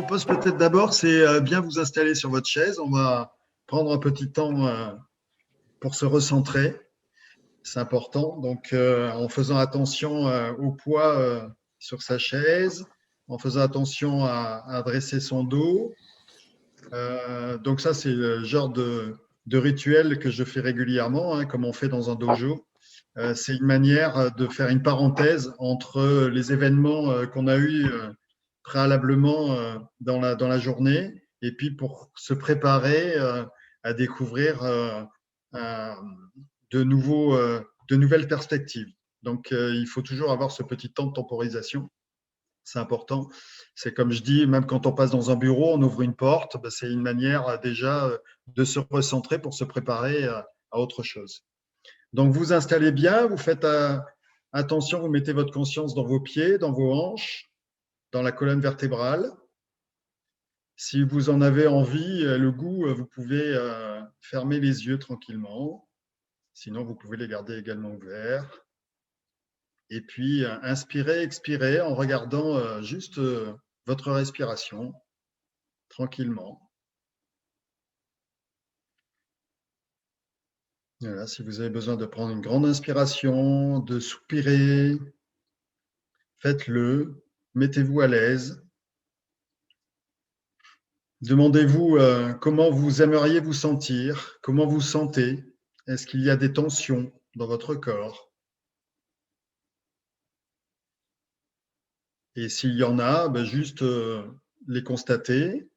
propose peut-être d'abord, c'est bien vous installer sur votre chaise. On va prendre un petit temps pour se recentrer. C'est important. Donc, en faisant attention au poids sur sa chaise, en faisant attention à dresser son dos. Donc, ça, c'est le genre de rituel que je fais régulièrement, hein, comme on fait dans un dojo. C'est une manière de faire une parenthèse entre les événements qu'on a eus préalablement dans la journée et puis pour se préparer à découvrir de nouvelles perspectives. Donc, il faut toujours avoir ce petit temps de temporisation. C'est important. C'est comme je dis, même quand on passe dans un bureau, on ouvre une porte, ben, c'est une manière déjà de se recentrer pour se préparer à autre chose. Donc, vous installez bien, vous faites attention, vous mettez votre conscience dans vos pieds, dans vos hanches, dans la colonne vertébrale. Si vous en avez envie, le goût, vous pouvez fermer les yeux tranquillement. Sinon, vous pouvez les garder également ouverts. Et puis, inspirez, expirez en regardant juste votre respiration tranquillement. Voilà, si vous avez besoin de prendre une grande inspiration, de soupirer, faites-le, mettez-vous à l'aise. Demandez-vous comment vous aimeriez vous sentir, comment vous sentez. Est-ce qu'il y a des tensions dans votre corps? Et s'il y en a, ben juste les constater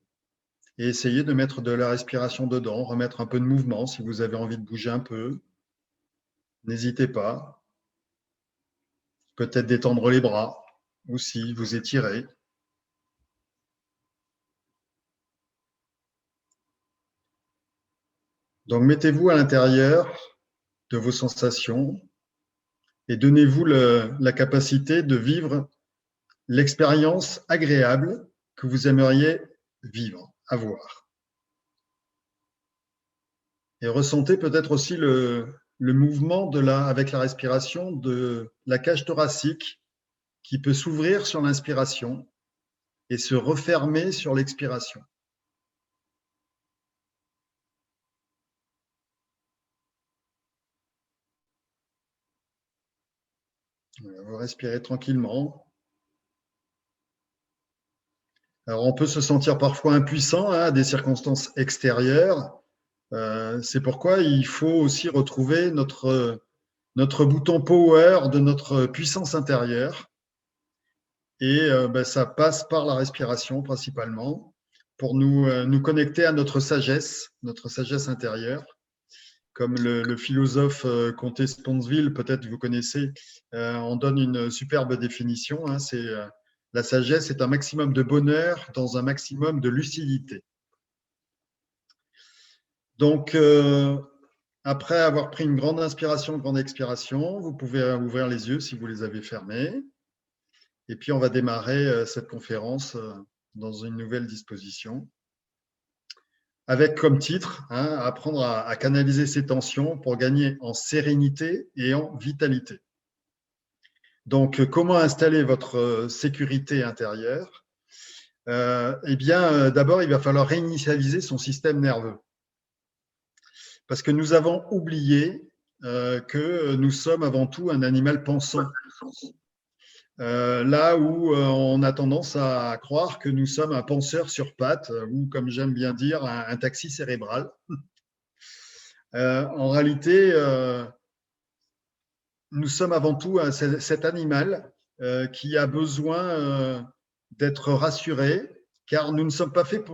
et essayer de mettre de la respiration dedans, remettre un peu de mouvement si vous avez envie de bouger un peu. N'hésitez pas. Peut-être détendre les bras aussi, vous étirer. Donc mettez-vous à l'intérieur de vos sensations et donnez-vous la capacité de vivre l'expérience agréable que vous aimeriez vivre, avoir. Et ressentez peut-être aussi le mouvement avec la respiration de la cage thoracique qui peut s'ouvrir sur l'inspiration et se refermer sur l'expiration. Vous respirez tranquillement. Alors, on peut se sentir parfois impuissant à des circonstances extérieures. C'est pourquoi il faut aussi retrouver notre bouton power de notre puissance intérieure. Et ça passe par la respiration principalement pour nous connecter à notre sagesse intérieure. Comme le philosophe Comte Sponville, peut-être vous connaissez, en donne une superbe définition. Hein, c'est la sagesse est un maximum de bonheur dans un maximum de lucidité. Donc, après avoir pris une grande inspiration, une grande expiration, vous pouvez ouvrir les yeux si vous les avez fermés. Et puis, on va démarrer cette conférence dans une nouvelle disposition, avec comme titre, hein, apprendre à canaliser ses tensions pour gagner en sérénité et en vitalité. Donc, comment installer votre sécurité intérieure? Eh bien, d'abord, il va falloir réinitialiser son système nerveux. Parce que nous avons oublié que nous sommes avant tout un animal pensant. Là où on a tendance à croire que nous sommes un penseur sur pattes, ou comme j'aime bien dire, un taxi cérébral. En réalité, nous sommes avant tout cet animal qui a besoin d'être rassuré, car nous ne sommes pas faits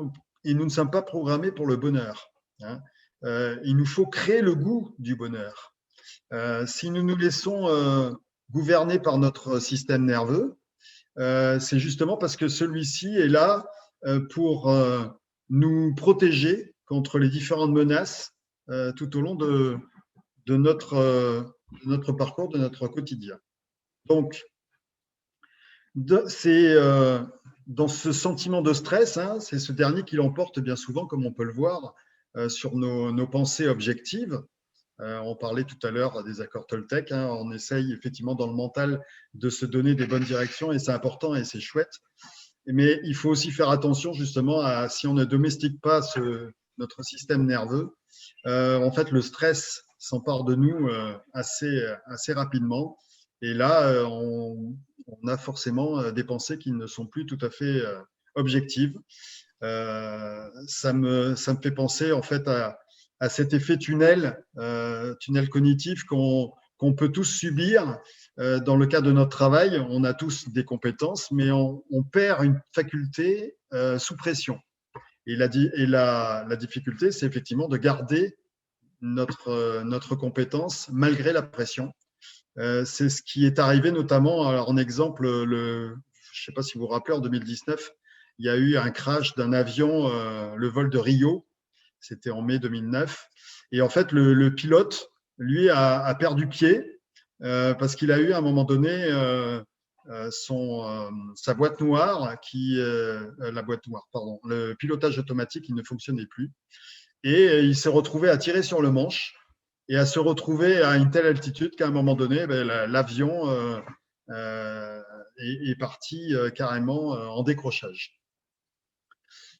et nous ne sommes pas programmés pour le bonheur. Hein. Il nous faut créer le goût du bonheur. Si nous nous laissons gouverner par notre système nerveux, c'est justement parce que celui-ci est là pour nous protéger contre les différentes menaces tout au long de notre parcours, de notre quotidien. Donc, c'est dans ce sentiment de stress, hein, c'est ce dernier qui l'emporte bien souvent, comme on peut le voir, sur nos pensées objectives. On parlait tout à l'heure des accords Toltec. Hein, on essaye effectivement dans le mental de se donner des bonnes directions et c'est important et c'est chouette. Mais il faut aussi faire attention justement à si on ne domestique pas notre système nerveux, en fait, le stress s'empare de nous assez rapidement. Et là, on a forcément des pensées qui ne sont plus tout à fait objectives. Ça me fait penser en fait à cet effet tunnel cognitif qu'on peut tous subir dans le cadre de notre travail. On a tous des compétences, mais on perd une faculté sous pression. Et la difficulté, c'est effectivement de garder notre compétence malgré la pression. C'est ce qui est arrivé notamment, alors en exemple, je ne sais pas si vous vous rappelez, en 2019, il y a eu un crash d'un avion, le vol de Rio, c'était en mai 2009. Et en fait, le pilote, lui, a perdu pied parce qu'il a eu à un moment donné sa boîte noire, la boîte noire, pardon, le pilotage automatique, il ne fonctionnait plus. Et il s'est retrouvé à tirer sur le manche et à se retrouver à une telle altitude qu'à un moment donné, l'avion est parti carrément en décrochage.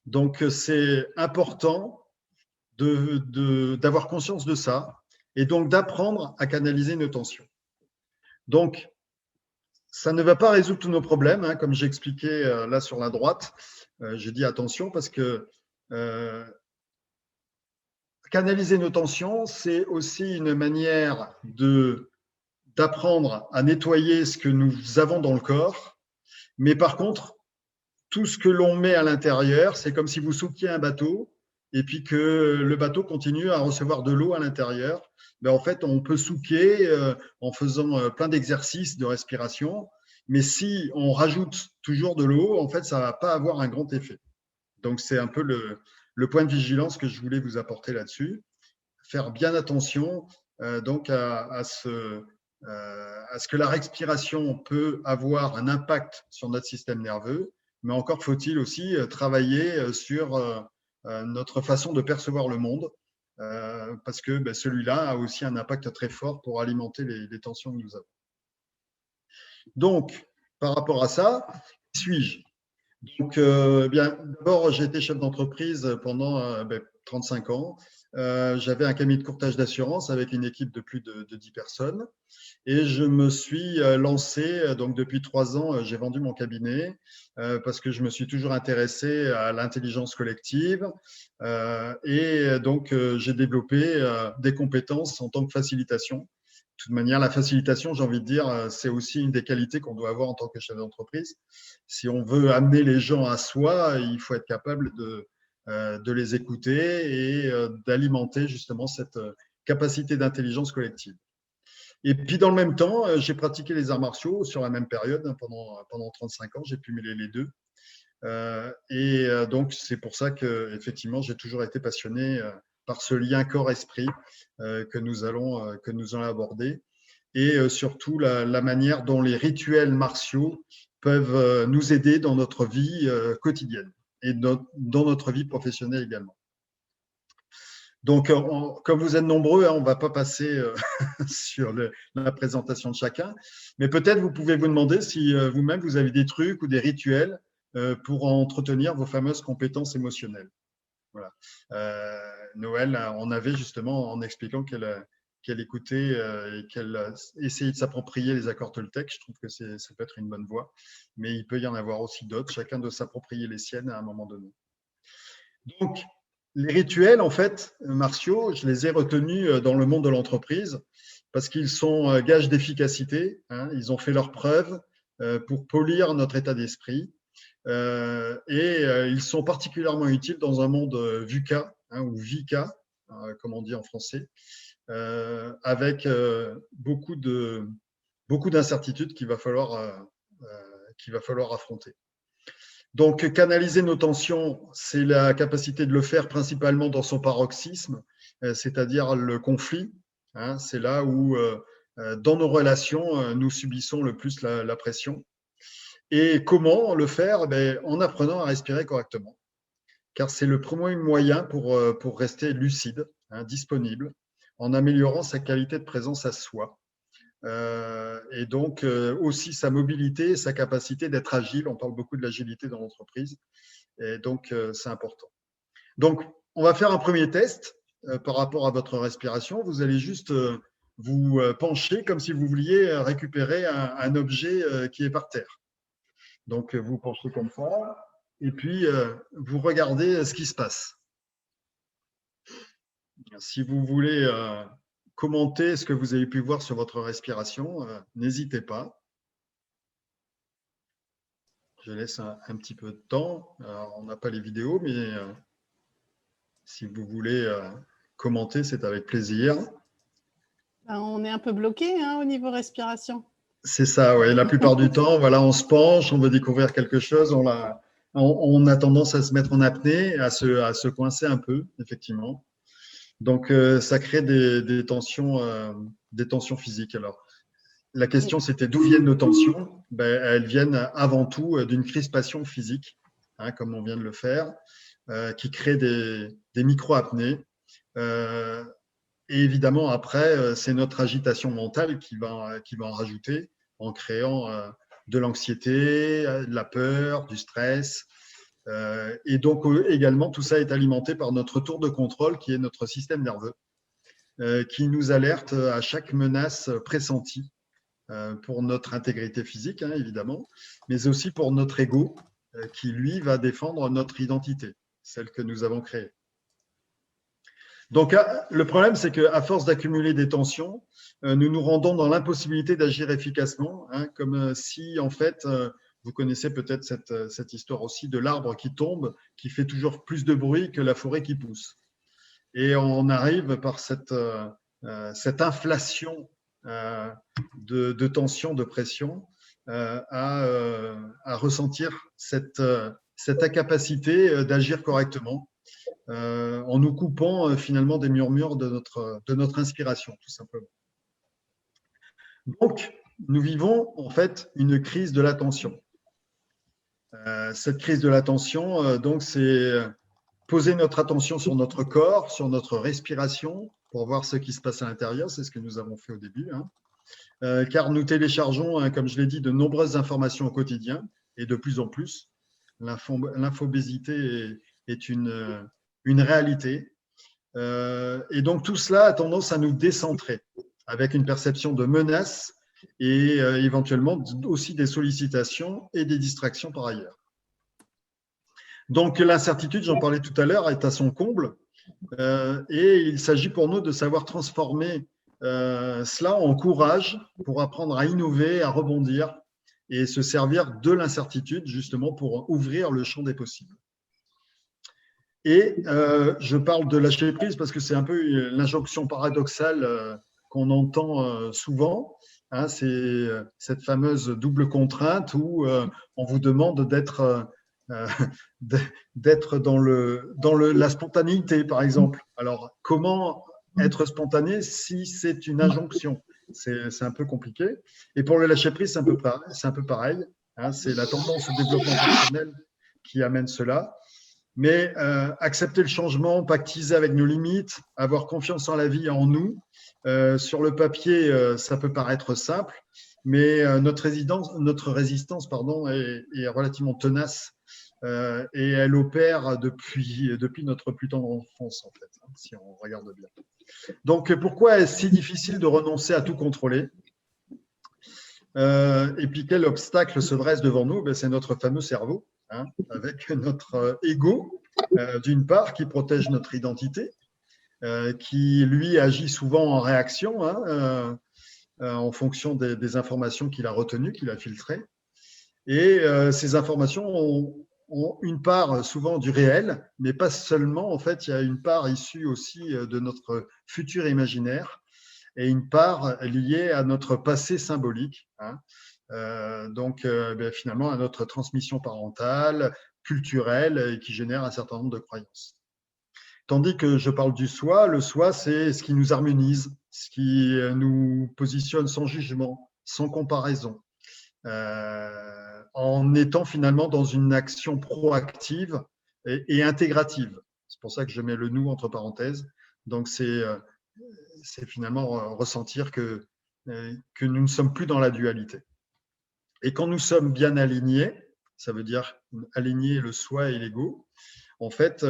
Donc, c'est important d'avoir conscience de ça et donc d'apprendre à canaliser nos tensions. Donc, ça ne va pas résoudre tous nos problèmes, hein, comme j'ai expliqué là sur la droite. J'ai dit attention parce que canaliser nos tensions, c'est aussi une manière d'apprendre à nettoyer ce que nous avons dans le corps. Mais par contre, tout ce que l'on met à l'intérieur, c'est comme si vous souquiez un bateau et puis que le bateau continue à recevoir de l'eau à l'intérieur. En fait, on peut souquer en faisant plein d'exercices de respiration, mais si on rajoute toujours de l'eau, en fait, ça ne va pas avoir un grand effet. Donc, c'est un peu le point de vigilance que je voulais vous apporter là-dessus. Faire bien attention donc à ce que la respiration peut avoir un impact sur notre système nerveux, mais encore faut-il aussi travailler sur notre façon de percevoir le monde, parce que celui-là a aussi un impact très fort pour alimenter les tensions que nous avons. Donc, par rapport à ça, qui suis-je ? Donc, d'abord, j'ai été chef d'entreprise pendant 35 ans. J'avais un cabinet de courtage d'assurance avec une équipe de plus de 10 personnes. Et je me suis lancé, donc depuis 3 ans, j'ai vendu mon cabinet parce que je me suis toujours intéressé à l'intelligence collective. Et donc, j'ai développé des compétences en tant que facilitation. De toute manière, la facilitation, j'ai envie de dire, c'est aussi une des qualités qu'on doit avoir en tant que chef d'entreprise. Si on veut amener les gens à soi, il faut être capable de les écouter et d'alimenter justement cette capacité d'intelligence collective. Et puis, dans le même temps, j'ai pratiqué les arts martiaux sur la même période, hein, pendant 35 ans, j'ai pu mêler les deux. Donc, c'est pour ça qu'effectivement, j'ai toujours été passionné par ce lien corps-esprit que nous allons aborder, et surtout la manière dont les rituels martiaux peuvent nous aider dans notre vie quotidienne et dans notre vie professionnelle également. Donc, comme vous êtes nombreux, hein, on ne va pas passer sur la présentation de chacun, mais peut-être vous pouvez vous demander si vous-même vous avez des trucs ou des rituels pour entretenir vos fameuses compétences émotionnelles. Voilà. Noël en avait justement en expliquant qu'elle écoutait et qu'elle essayait de s'approprier les accords Toltec. Je trouve que ça peut être une bonne voie, mais il peut y en avoir aussi d'autres. Chacun doit s'approprier les siennes à un moment donné. Donc, les rituels, en fait, martiaux, je les ai retenus dans le monde de l'entreprise parce qu'ils sont gages d'efficacité. Hein, ils ont fait leurs preuves pour polir notre état d'esprit. Ils sont particulièrement utiles dans un monde VUCA, hein, ou VICA, comme on dit en français, avec beaucoup d'incertitudes qu'il va falloir affronter. Donc, canaliser nos tensions, c'est la capacité de le faire principalement dans son paroxysme, c'est-à-dire le conflit. Hein, c'est là où, dans nos relations, nous subissons le plus la pression. Et comment le faire ? En apprenant à respirer correctement, car c'est le premier moyen pour rester lucide, hein, disponible, en améliorant sa qualité de présence à soi. Et donc aussi sa mobilité, sa capacité d'être agile. On parle beaucoup de l'agilité dans l'entreprise, et donc c'est important. Donc, on va faire un premier test par rapport à votre respiration. Vous allez juste vous pencher comme si vous vouliez récupérer un objet qui est par terre. Donc, vous penchez comme ça, et puis vous regardez ce qui se passe. Si vous voulez commenter ce que vous avez pu voir sur votre respiration, n'hésitez pas. Je laisse un petit peu de temps. Alors, on n'a pas les vidéos, mais si vous voulez commenter, c'est avec plaisir. On est un peu bloqué au niveau respiration. C'est ça, oui. La plupart du temps, voilà, on se penche, on veut découvrir quelque chose, on a tendance à se mettre en apnée, à se coincer un peu, effectivement. Donc, ça crée des tensions physiques. Alors, la question, c'était d'où viennent nos tensions? Ben, elles viennent avant tout d'une crispation physique, comme on vient de le faire, qui crée des micro-apnées. Et évidemment, après, c'est notre agitation mentale qui va en rajouter en créant de l'anxiété, de la peur, du stress. Et donc, également, tout ça est alimenté par notre tour de contrôle, qui est notre système nerveux, qui nous alerte à chaque menace pressentie pour notre intégrité physique, évidemment, mais aussi pour notre ego, qui, lui, va défendre notre identité, celle que nous avons créée. Donc, le problème, c'est qu'à force d'accumuler des tensions, nous nous rendons dans l'impossibilité d'agir efficacement, comme si, en fait, vous connaissez peut-être cette histoire aussi de l'arbre qui tombe, qui fait toujours plus de bruit que la forêt qui pousse. Et on arrive par cette inflation de tension, de pression, à ressentir cette incapacité d'agir correctement. En nous coupant finalement des murmures de notre inspiration, tout simplement. Donc, nous vivons en fait une crise de l'attention. Cette crise de l'attention, donc, c'est poser notre attention sur notre corps, sur notre respiration, pour voir ce qui se passe à l'intérieur. C'est ce que nous avons fait au début. Car nous téléchargeons, comme je l'ai dit, de nombreuses informations au quotidien, et de plus en plus. L'infobésité est une réalité. Et donc, tout cela a tendance à nous décentrer avec une perception de menace et éventuellement aussi des sollicitations et des distractions par ailleurs. Donc, l'incertitude, j'en parlais tout à l'heure, est à son comble et il s'agit pour nous de savoir transformer cela en courage pour apprendre à innover, à rebondir et se servir de l'incertitude justement pour ouvrir le champ des possibles. Et je parle de lâcher prise parce que c'est un peu l'injonction paradoxale qu'on entend souvent. C'est cette fameuse double contrainte où on vous demande d'être dans la spontanéité, par exemple. Alors, comment être spontané si c'est une injonction? C'est un peu compliqué. Et pour le lâcher prise, c'est un peu pareil. C'est la tendance au développement personnel qui amène cela. Mais accepter le changement, pactiser avec nos limites, avoir confiance en la vie et en nous, sur le papier, ça peut paraître simple, mais notre résistance est relativement tenace et elle opère depuis notre plus tendre enfance, en fait, si on regarde bien. Donc, pourquoi est-ce si difficile de renoncer à tout contrôler? Et puis, quel obstacle se dresse devant nous? C'est notre fameux cerveau. Avec notre ego, d'une part, qui protège notre identité, qui, lui, agit souvent en réaction, en fonction des informations qu'il a retenues, qu'il a filtrées. Et ces informations ont une part souvent du réel, mais pas seulement. En fait, il y a une part issue aussi de notre futur imaginaire et une part liée à notre passé symbolique. Donc, finalement, à notre transmission parentale, culturelle, et qui génère un certain nombre de croyances. Tandis que je parle du soi, le soi, c'est ce qui nous harmonise, ce qui nous positionne sans jugement, sans comparaison, en étant finalement dans une action proactive et intégrative. C'est pour ça que je mets le « nous » entre parenthèses. Donc, c'est finalement ressentir que que nous ne sommes plus dans la dualité. Et quand nous sommes bien alignés, ça veut dire aligner le soi et l'ego, en fait,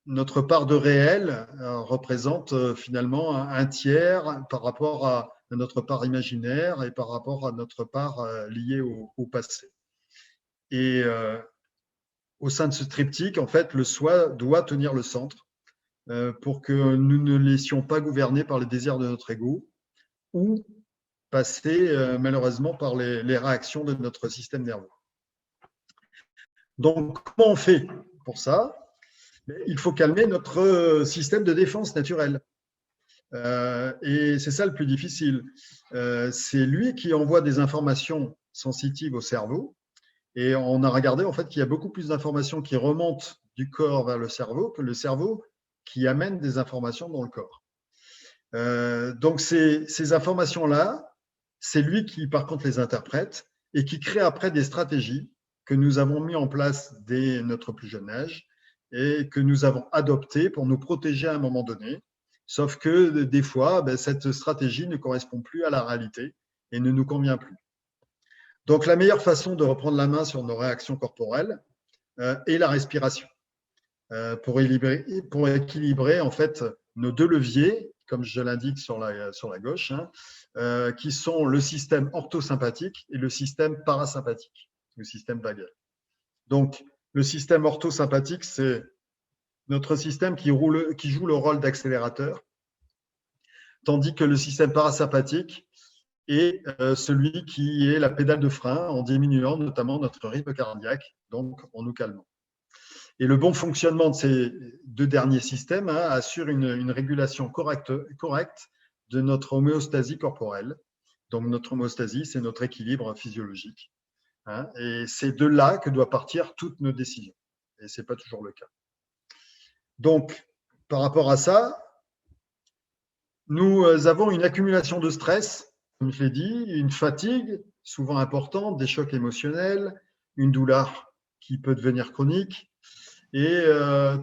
notre part de réel représente finalement un tiers par rapport à notre part imaginaire et par rapport à notre part liée au passé. Et au sein de ce triptyque, en fait, le soi doit tenir le centre pour que nous ne laissions pas gouverner par les désirs de notre ego ou passer malheureusement par les réactions de notre système nerveux. Donc, comment on fait pour ça? Il faut calmer notre système de défense naturel. Et c'est ça le plus difficile. C'est lui qui envoie des informations sensitives au cerveau. Et on a regardé en fait qu'il y a beaucoup plus d'informations qui remontent du corps vers le cerveau que le cerveau qui amène des informations dans le corps. Donc ces informations-là, c'est lui qui par contre les interprète et qui crée après des stratégies que nous avons mis en place dès notre plus jeune âge et que nous avons adoptées pour nous protéger à un moment donné. Sauf que des fois, cette stratégie ne correspond plus à la réalité et ne nous convient plus. Donc, la meilleure façon de reprendre la main sur nos réactions corporelles est la respiration. Pour équilibrer en fait nos deux leviers, comme je l'indique sur la gauche, qui sont le système orthosympathique et le système parasympathique, le système vagal. Donc, le système orthosympathique, c'est notre système qui joue le rôle d'accélérateur, tandis que le système parasympathique est celui qui est la pédale de frein en diminuant notamment notre rythme cardiaque, donc en nous calmant. Et le bon fonctionnement de ces deux derniers systèmes assure une régulation correcte de notre homéostasie corporelle. Donc notre homéostasie, c'est notre équilibre physiologique. Et c'est de là que doivent partir toutes nos décisions. Et ce n'est pas toujours le cas. Donc, par rapport à ça, nous avons une accumulation de stress, comme je l'ai dit, une fatigue souvent importante, des chocs émotionnels, une douleur qui peut devenir chronique. Et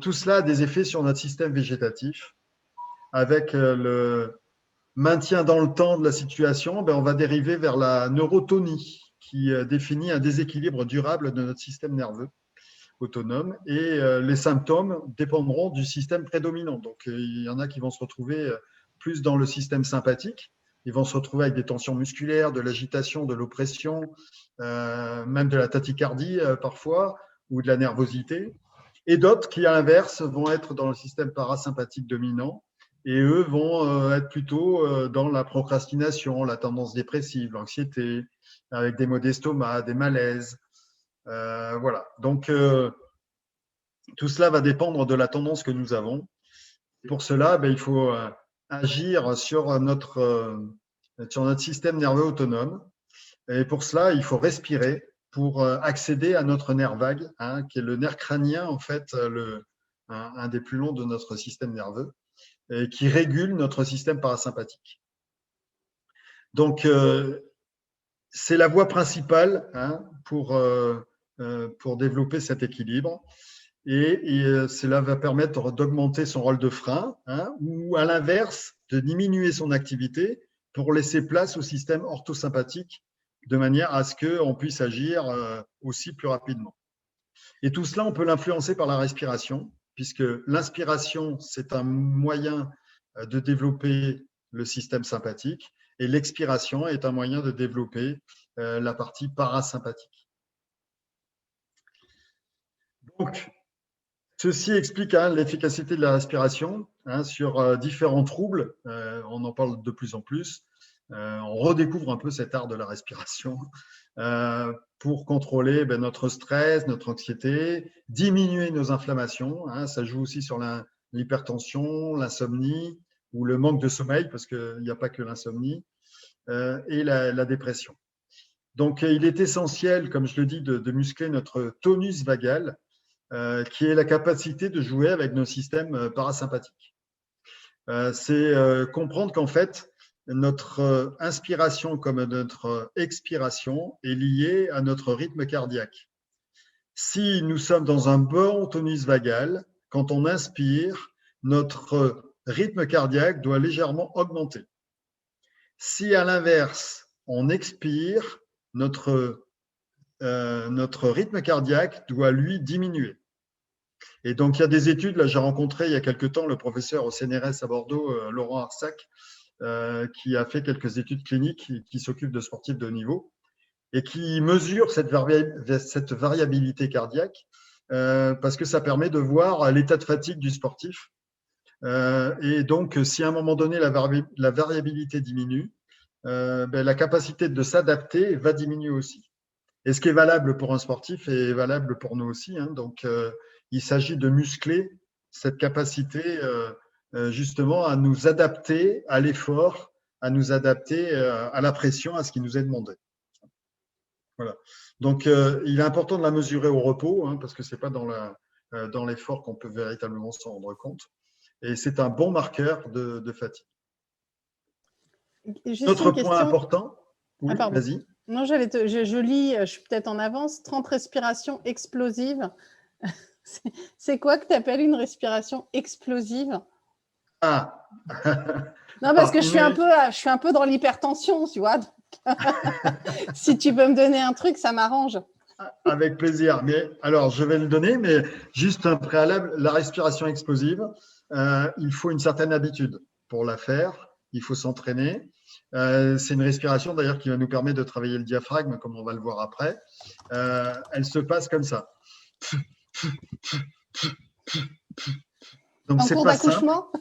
tout cela a des effets sur notre système végétatif. Avec le maintien dans le temps de la situation, on va dériver vers la neurotonie, qui définit un déséquilibre durable de notre système nerveux autonome. Et les symptômes dépendront du système prédominant. Donc, il y en a qui vont se retrouver plus dans le système sympathique. Ils vont se retrouver avec des tensions musculaires, de l'agitation, de l'oppression, même de la tachycardie parfois, ou de la nervosité. Et d'autres qui, à l'inverse, vont être dans le système parasympathique dominant. Et eux vont être plutôt dans la procrastination, la tendance dépressive, l'anxiété, avec des maux d'estomac, des malaises. Voilà. Donc, tout cela va dépendre de la tendance que nous avons. Pour cela, il faut agir sur notre système nerveux autonome. Et pour cela, il faut respirer pour accéder à notre nerf vague, qui est le nerf crânien, en fait, un des plus longs de notre système nerveux, et qui régule notre système parasympathique. Donc, c'est la voie principale pour développer cet équilibre. Et cela va permettre d'augmenter son rôle de frein ou, à l'inverse, de diminuer son activité pour laisser place au système orthosympathique de manière à ce qu'on puisse agir aussi plus rapidement. Et tout cela, on peut l'influencer par la respiration, puisque l'inspiration, c'est un moyen de développer le système sympathique et l'expiration est un moyen de développer la partie parasympathique. Donc, ceci explique l'efficacité de la respiration sur différents troubles. On en parle de plus en plus. On redécouvre un peu cet art de la respiration pour contrôler notre stress, notre anxiété, diminuer nos inflammations. Ça joue aussi sur l'hypertension, l'insomnie ou le manque de sommeil, parce qu'il n'y a pas que l'insomnie, et la dépression. Donc, il est essentiel, comme je le dis, de muscler notre tonus vagal, qui est la capacité de jouer avec nos systèmes parasympathiques. C'est comprendre qu'en fait, notre inspiration comme notre expiration est liée à notre rythme cardiaque. Si nous sommes dans un bon tonus vagal, quand on inspire, notre rythme cardiaque doit légèrement augmenter. Si à l'inverse, on expire, notre rythme cardiaque doit, lui, diminuer. Et donc, il y a des études, là, j'ai rencontré il y a quelque temps le professeur au CNRS à Bordeaux, Laurent Arsac, qui a fait quelques études cliniques, qui s'occupe de sportifs de haut niveau et qui mesure cette variabilité cardiaque parce que ça permet de voir l'état de fatigue du sportif. Et donc, si à un moment donné, la variabilité diminue, la capacité de s'adapter va diminuer aussi. Et ce qui est valable pour un sportif est valable pour nous aussi. Hein. Donc, il s'agit de muscler cette capacité justement à nous adapter à l'effort, à nous adapter à la pression, à ce qui nous est demandé. Voilà. Donc, il est important de la mesurer au repos, hein, parce que ce n'est pas dans l'effort qu'on peut véritablement s'en rendre compte. Et c'est un bon marqueur de fatigue. Autre point important. Oui, vas-y. Non, je lis, je suis peut-être en avance, 30 respirations explosives. C'est quoi que tu appelles une respiration explosive? Ah. Non, parce que je suis un peu dans l'hypertension, tu vois. Si tu peux me donner un truc, ça m'arrange. Avec plaisir. Mais alors, je vais le donner, mais juste un préalable. La respiration explosive, il faut une certaine habitude pour la faire. Il faut s'entraîner. C'est une respiration d'ailleurs qui va nous permettre de travailler le diaphragme, comme on va le voir après. Elle se passe comme ça. Donc, en cours d'accouchement.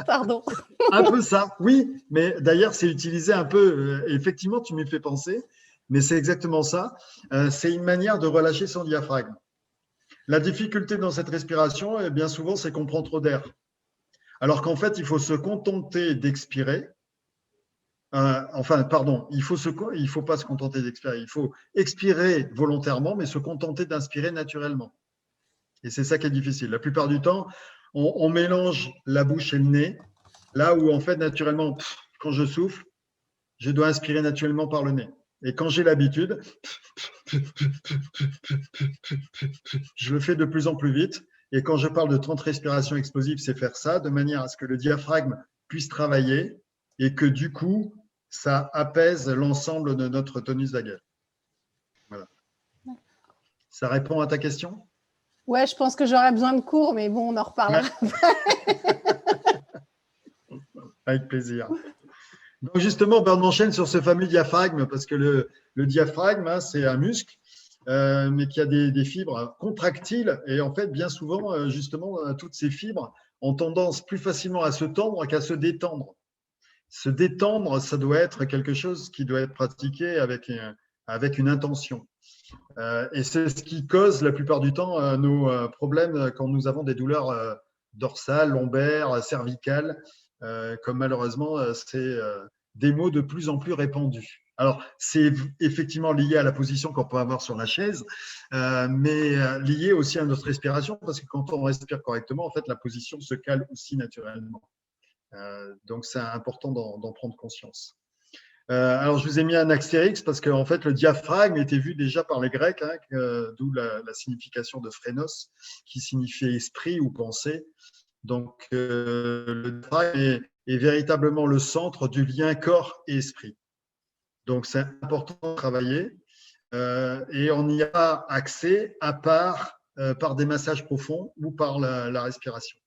Pardon. Un peu ça, oui. Mais d'ailleurs, c'est utilisé un peu. Effectivement, tu m'y fais penser. Mais c'est exactement ça. C'est une manière de relâcher son diaphragme. La difficulté dans cette respiration, bien souvent, c'est qu'on prend trop d'air. Alors qu'en fait, il faut se contenter d'expirer. Il ne faut pas se contenter d'expirer. Il faut expirer volontairement, mais se contenter d'inspirer naturellement. Et c'est ça qui est difficile. La plupart du temps, on mélange la bouche et le nez, là où en fait, naturellement, quand je souffle, je dois inspirer naturellement par le nez. Et quand j'ai l'habitude, je le fais de plus en plus vite. Et quand je parle de 30 respirations explosives, c'est faire ça de manière à ce que le diaphragme puisse travailler et que du coup, ça apaise l'ensemble de notre tonus vagal. Voilà. Ça répond à ta question? Ouais, je pense que j'aurais besoin de cours, mais bon, on en reparlera après. Avec plaisir. Donc justement, on enchaîne sur ce fameux diaphragme parce que le diaphragme, hein, c'est un muscle, mais qui a des fibres contractiles. Et en fait, bien souvent, justement, toutes ces fibres ont tendance plus facilement à se tendre qu'à se détendre. Se détendre, ça doit être quelque chose qui doit être pratiqué avec une intention. Et c'est ce qui cause la plupart du temps nos problèmes quand nous avons des douleurs dorsales, lombaires, cervicales, comme malheureusement c'est des maux de plus en plus répandus. Alors, c'est effectivement lié à la position qu'on peut avoir sur la chaise, mais lié aussi à notre respiration, parce que quand on respire correctement, en fait, la position se cale aussi naturellement. Donc, c'est important d'en prendre conscience. Alors, je vous ai mis un astérix parce qu'en fait, le diaphragme était vu déjà par les Grecs, hein, d'où la signification de phrénos, qui signifiait esprit ou pensée. Donc, le diaphragme est véritablement le centre du lien corps et esprit. Donc, c'est important de travailler et on y a accès à part par des massages profonds ou par la respiration.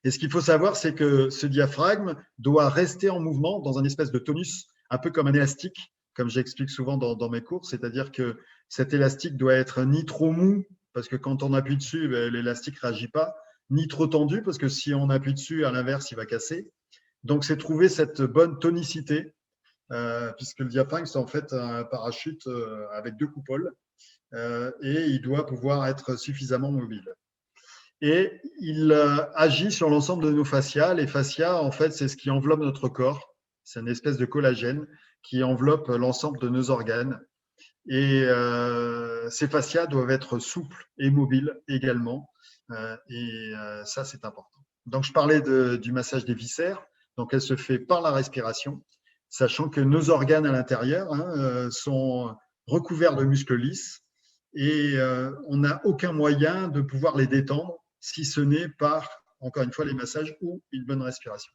Et ce qu'il faut savoir, c'est que ce diaphragme doit rester en mouvement dans un espèce de tonus, un peu comme un élastique, comme j'explique souvent dans mes cours, c'est-à-dire que cet élastique doit être ni trop mou, parce que quand on appuie dessus, l'élastique ne réagit pas, ni trop tendu, parce que si on appuie dessus, à l'inverse, il va casser. Donc, c'est trouver cette bonne tonicité, puisque le diaphragme, c'est en fait un parachute avec deux coupoles, et il doit pouvoir être suffisamment mobile. Et il agit sur l'ensemble de nos fascias. Les fascias, en fait, c'est ce qui enveloppe notre corps. C'est une espèce de collagène qui enveloppe l'ensemble de nos organes. Et ces fascias doivent être souples et mobiles également. Ça, c'est important. Donc, je parlais du massage des viscères. Donc, elle se fait par la respiration, sachant que nos organes à l'intérieur sont recouverts de muscles lisses et on n'a aucun moyen de pouvoir les détendre si ce n'est par, encore une fois, les massages ou une bonne respiration.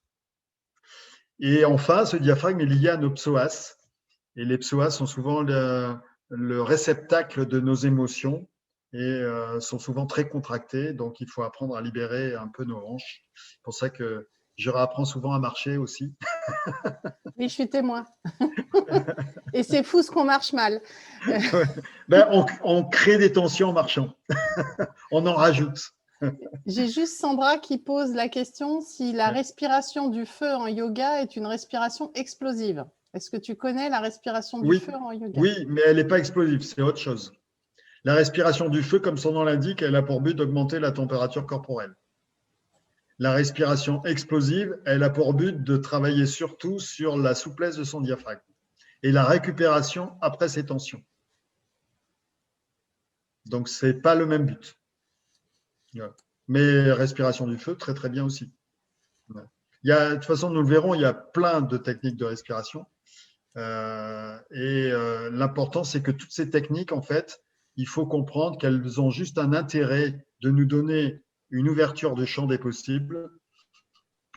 Et enfin, ce diaphragme est lié à nos psoas. Et les psoas sont souvent le réceptacle de nos émotions et sont souvent très contractés. Donc, il faut apprendre à libérer un peu nos hanches. C'est pour ça que je réapprends souvent à marcher aussi. Oui, je suis témoin. Et c'est fou ce qu'on marche mal. On crée des tensions en marchant. On en rajoute. J'ai juste Sandra qui pose la question si la respiration du feu en yoga est une respiration explosive. Est-ce que tu connais la respiration du feu en yoga? Oui, mais elle n'est pas explosive, c'est autre chose. La respiration du feu, comme son nom l'indique, elle a pour but d'augmenter la température corporelle. La respiration explosive, elle a pour but de travailler surtout sur la souplesse de son diaphragme et la récupération après ces tensions. Donc, ce n'est pas le même but. Mais respiration du feu, très très bien aussi. De toute façon, nous le verrons, il y a plein de techniques de respiration. L'important, c'est que toutes ces techniques, en fait, il faut comprendre qu'elles ont juste un intérêt de nous donner une ouverture de champ des possibles,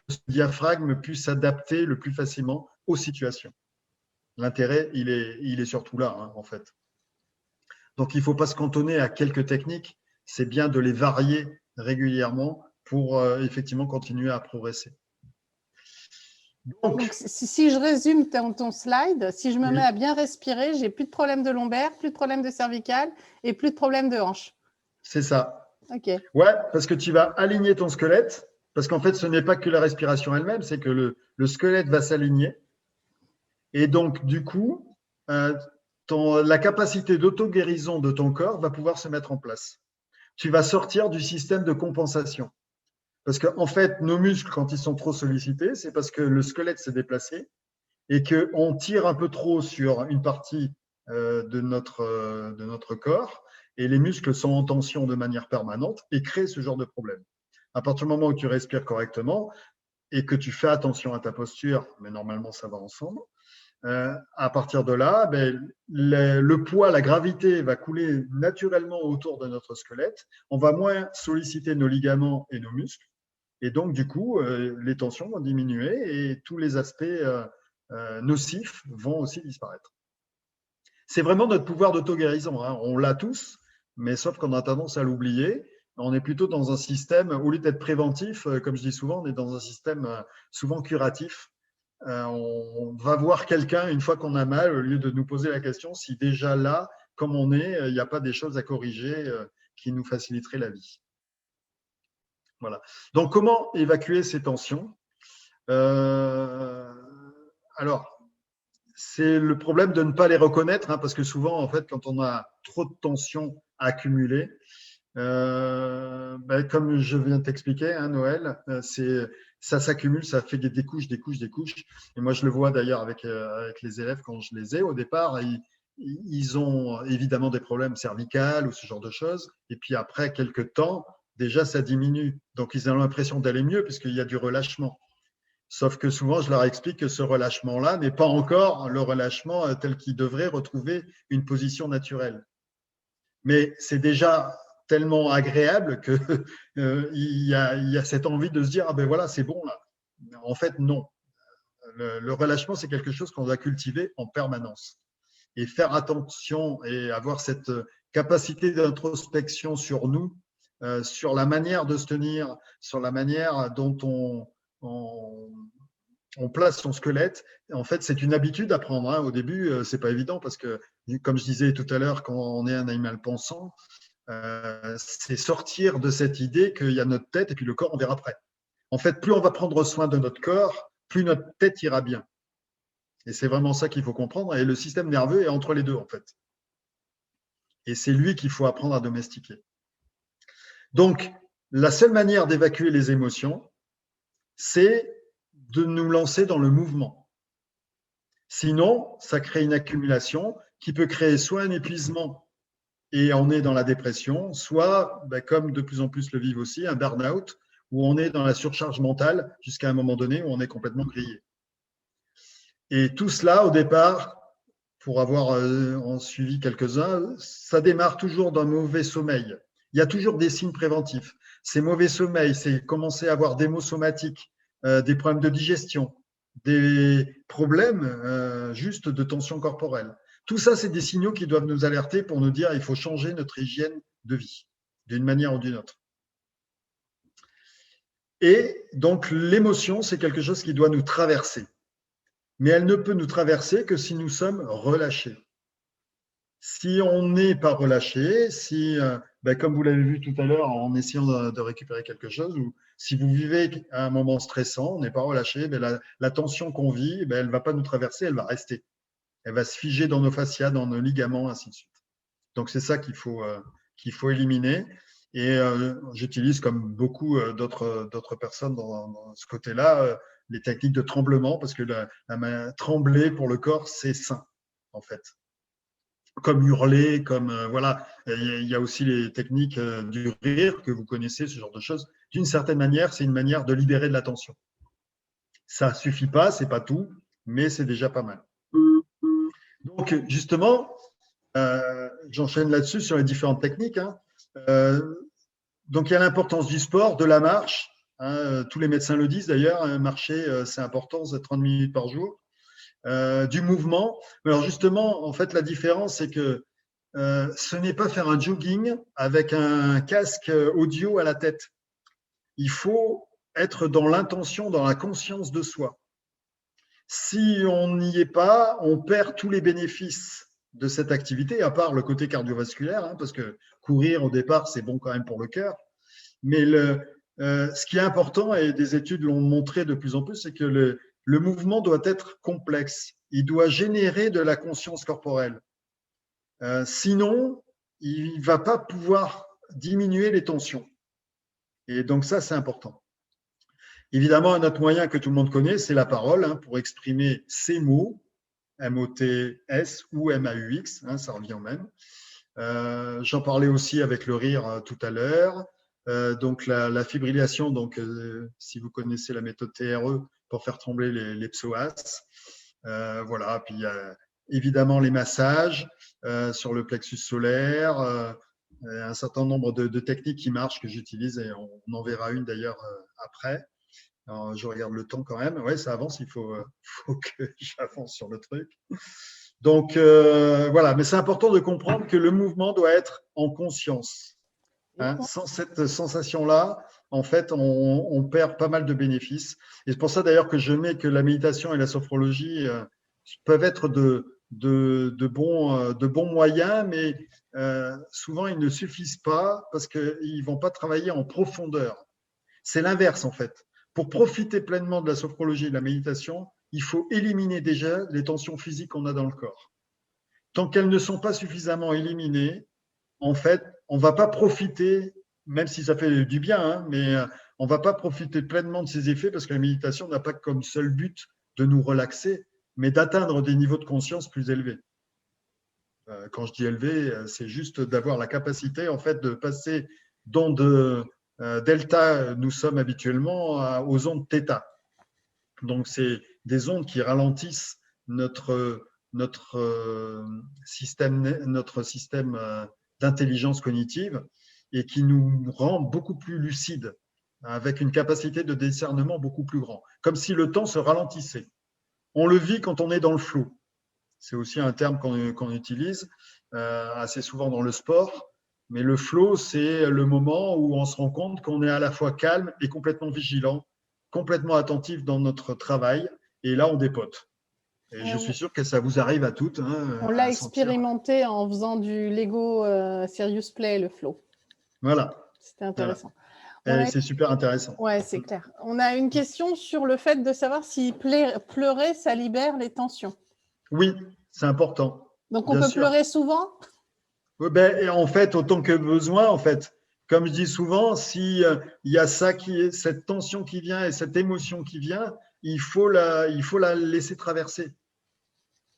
que ce diaphragme puisse s'adapter le plus facilement aux situations. L'intérêt, il est surtout là, hein, en fait. Donc, il ne faut pas se cantonner à quelques techniques, c'est bien de les varier régulièrement pour effectivement continuer à progresser. Donc si je résume ton slide, si je me mets à bien respirer, j'ai plus de problème de lombaire, plus de problème de cervical et plus de problème de hanche. C'est ça. Ok. Ouais, parce que tu vas aligner ton squelette, parce qu'en fait, ce n'est pas que la respiration elle-même, c'est que le squelette va s'aligner. Et donc, du coup, la capacité d'auto-guérison de ton corps va pouvoir se mettre en place. Tu vas sortir du système de compensation. Parce qu'en fait, nos muscles, quand ils sont trop sollicités, c'est parce que le squelette s'est déplacé et qu'on tire un peu trop sur une partie de notre corps et les muscles sont en tension de manière permanente et créent ce genre de problème. À partir du moment où tu respires correctement et que tu fais attention à ta posture, mais normalement ça va ensemble, à partir de là, le poids, la gravité va couler naturellement autour de notre squelette. On va moins solliciter nos ligaments et nos muscles. Et donc, du coup, les tensions vont diminuer et tous les aspects nocifs vont aussi disparaître. C'est vraiment notre pouvoir d'auto-guérison, hein. On l'a tous, mais sauf qu'on a tendance à l'oublier. On est plutôt dans un système, au lieu d'être préventif, comme je dis souvent, on est dans un système souvent curatif. On va voir quelqu'un une fois qu'on a mal, au lieu de nous poser la question si déjà là, comme on est, il n'y a pas des choses à corriger qui nous faciliteraient la vie. Voilà. Donc, comment évacuer ces tensions? Alors, c'est le problème de ne pas les reconnaître, hein, parce que souvent, en fait, quand on a trop de tensions accumulées, comme je viens de t'expliquer, hein, Noël, ça s'accumule, ça fait des couches, des couches, des couches. Et moi, je le vois d'ailleurs avec les élèves quand je les ai. Au départ, ils ont évidemment des problèmes cervicales ou ce genre de choses. Et puis après quelques temps, déjà, ça diminue. Donc, ils ont l'impression d'aller mieux puisqu'il y a du relâchement. Sauf que souvent, je leur explique que ce relâchement-là n'est pas encore le relâchement tel qu'il devrait retrouver une position naturelle. Mais c'est déjà tellement agréable qu'il y a cette envie de se dire « Ah ben voilà, c'est bon là ». En fait, non. Le relâchement, c'est quelque chose qu'on doit cultiver en permanence. Et faire attention et avoir cette capacité d'introspection sur nous, sur la manière de se tenir, sur la manière dont on place son squelette. En fait, c'est une habitude à prendre, hein. Au début, c'est pas évident parce que, comme je disais tout à l'heure, quand on est un animal pensant, c'est sortir de cette idée qu'il y a notre tête et puis le corps, on verra après. En fait, plus on va prendre soin de notre corps, plus notre tête ira bien. Et c'est vraiment ça qu'il faut comprendre. Et le système nerveux est entre les deux, en fait. Et c'est lui qu'il faut apprendre à domestiquer. Donc, la seule manière d'évacuer les émotions, c'est de nous lancer dans le mouvement. Sinon, ça crée une accumulation qui peut créer soit un épuisement et on est dans la dépression, soit, comme de plus en plus le vivent aussi, un burn-out où on est dans la surcharge mentale jusqu'à un moment donné où on est complètement grillé. Et tout cela, au départ, pour avoir en suivi quelques-uns, ça démarre toujours d'un mauvais sommeil. Il y a toujours des signes préventifs. Ces mauvais sommeils, c'est commencer à avoir des maux somatiques, des problèmes de digestion, des problèmes juste de tension corporelle. Tout ça, c'est des signaux qui doivent nous alerter pour nous dire qu'il faut changer notre hygiène de vie, d'une manière ou d'une autre. Et donc, l'émotion, c'est quelque chose qui doit nous traverser. Mais elle ne peut nous traverser que si nous sommes relâchés. Si on n'est pas relâché, si, comme vous l'avez vu tout à l'heure en essayant de récupérer quelque chose, ou si vous vivez un moment stressant, on n'est pas relâché, la tension qu'on vit, elle ne va pas nous traverser, elle va rester. Elle va se figer dans nos fascias, dans nos ligaments, ainsi de suite. Donc, c'est ça qu'il faut éliminer. Et j'utilise, comme beaucoup d'autres personnes dans ce côté-là, les techniques de tremblement, parce que trembler pour le corps, c'est sain, en fait. Comme hurler, comme voilà. Il y a aussi les techniques du rire que vous connaissez, ce genre de choses. D'une certaine manière, c'est une manière de libérer de la tension. Ça ne suffit pas, c'est pas tout, mais c'est déjà pas mal. Donc, justement, j'enchaîne là-dessus sur les différentes techniques. Donc, il y a l'importance du sport, de la marche. Tous les médecins le disent d'ailleurs, marcher, c'est important, c'est 30 minutes par jour. Du mouvement. Alors justement, en fait, la différence, c'est que ce n'est pas faire un jogging avec un casque audio à la tête. Il faut être dans l'intention, dans la conscience de soi. Si on n'y est pas, on perd tous les bénéfices de cette activité, à part le côté cardiovasculaire, parce que courir au départ, c'est bon quand même pour le cœur. Mais ce qui est important, et des études l'ont montré de plus en plus, c'est que le mouvement doit être complexe. Il doit générer de la conscience corporelle. Sinon, il ne va pas pouvoir diminuer les tensions. Et donc ça, c'est important. Évidemment, un autre moyen que tout le monde connaît, c'est la parole, pour exprimer ses mots, M-O-T-S ou M-A-U-X, ça revient au même. J'en parlais aussi avec le rire tout à l'heure. Donc la fibrillation, donc si vous connaissez la méthode TRE pour faire trembler les psoas, voilà. Puis il y a évidemment les massages sur le plexus solaire, un certain nombre de techniques qui marchent que j'utilise, et on en verra une d'ailleurs après. Alors, je regarde le temps quand même. Ouais, ça avance, il faut que j'avance sur le truc. Donc voilà, mais c'est important de comprendre que le mouvement doit être en conscience. Sans cette sensation-là, en fait, on perd pas mal de bénéfices. Et c'est pour ça d'ailleurs que je mets que la méditation et la sophrologie peuvent être de bons moyens, mais souvent ils ne suffisent pas parce qu'ils ne vont pas travailler en profondeur. C'est l'inverse en fait. Pour profiter pleinement de la sophrologie et de la méditation, il faut éliminer déjà les tensions physiques qu'on a dans le corps. Tant qu'elles ne sont pas suffisamment éliminées, en fait, on ne va pas profiter, même si ça fait du bien, mais on ne va pas profiter pleinement de ces effets parce que la méditation n'a pas comme seul but de nous relaxer, mais d'atteindre des niveaux de conscience plus élevés. Quand je dis élevé, c'est juste d'avoir la capacité en fait de passer d'ondes delta, nous sommes habituellement, aux ondes θ. Donc, c'est des ondes qui ralentissent notre système d'intelligence cognitive et qui nous rend beaucoup plus lucides, avec une capacité de discernement beaucoup plus grand, comme si le temps se ralentissait. On le vit quand on est dans le flow. C'est aussi un terme qu'on utilise assez souvent dans le sport. Mais le flow, c'est le moment où on se rend compte qu'on est à la fois calme et complètement vigilant, complètement attentif dans notre travail. Et là, on dépote. Et je suis sûr que ça vous arrive à toutes. On l'a expérimenté en faisant du Lego Serious Play, le flow. Voilà. C'était intéressant. Voilà. C'est super intéressant. Oui, c'est clair. On a une question sur le fait de savoir si pleurer, ça libère les tensions. Oui, c'est important. Donc, on peut pleurer souvent ? En fait, autant que besoin, en fait. Comme je dis souvent, s'il y a cette tension qui vient et cette émotion qui vient, il faut la laisser traverser.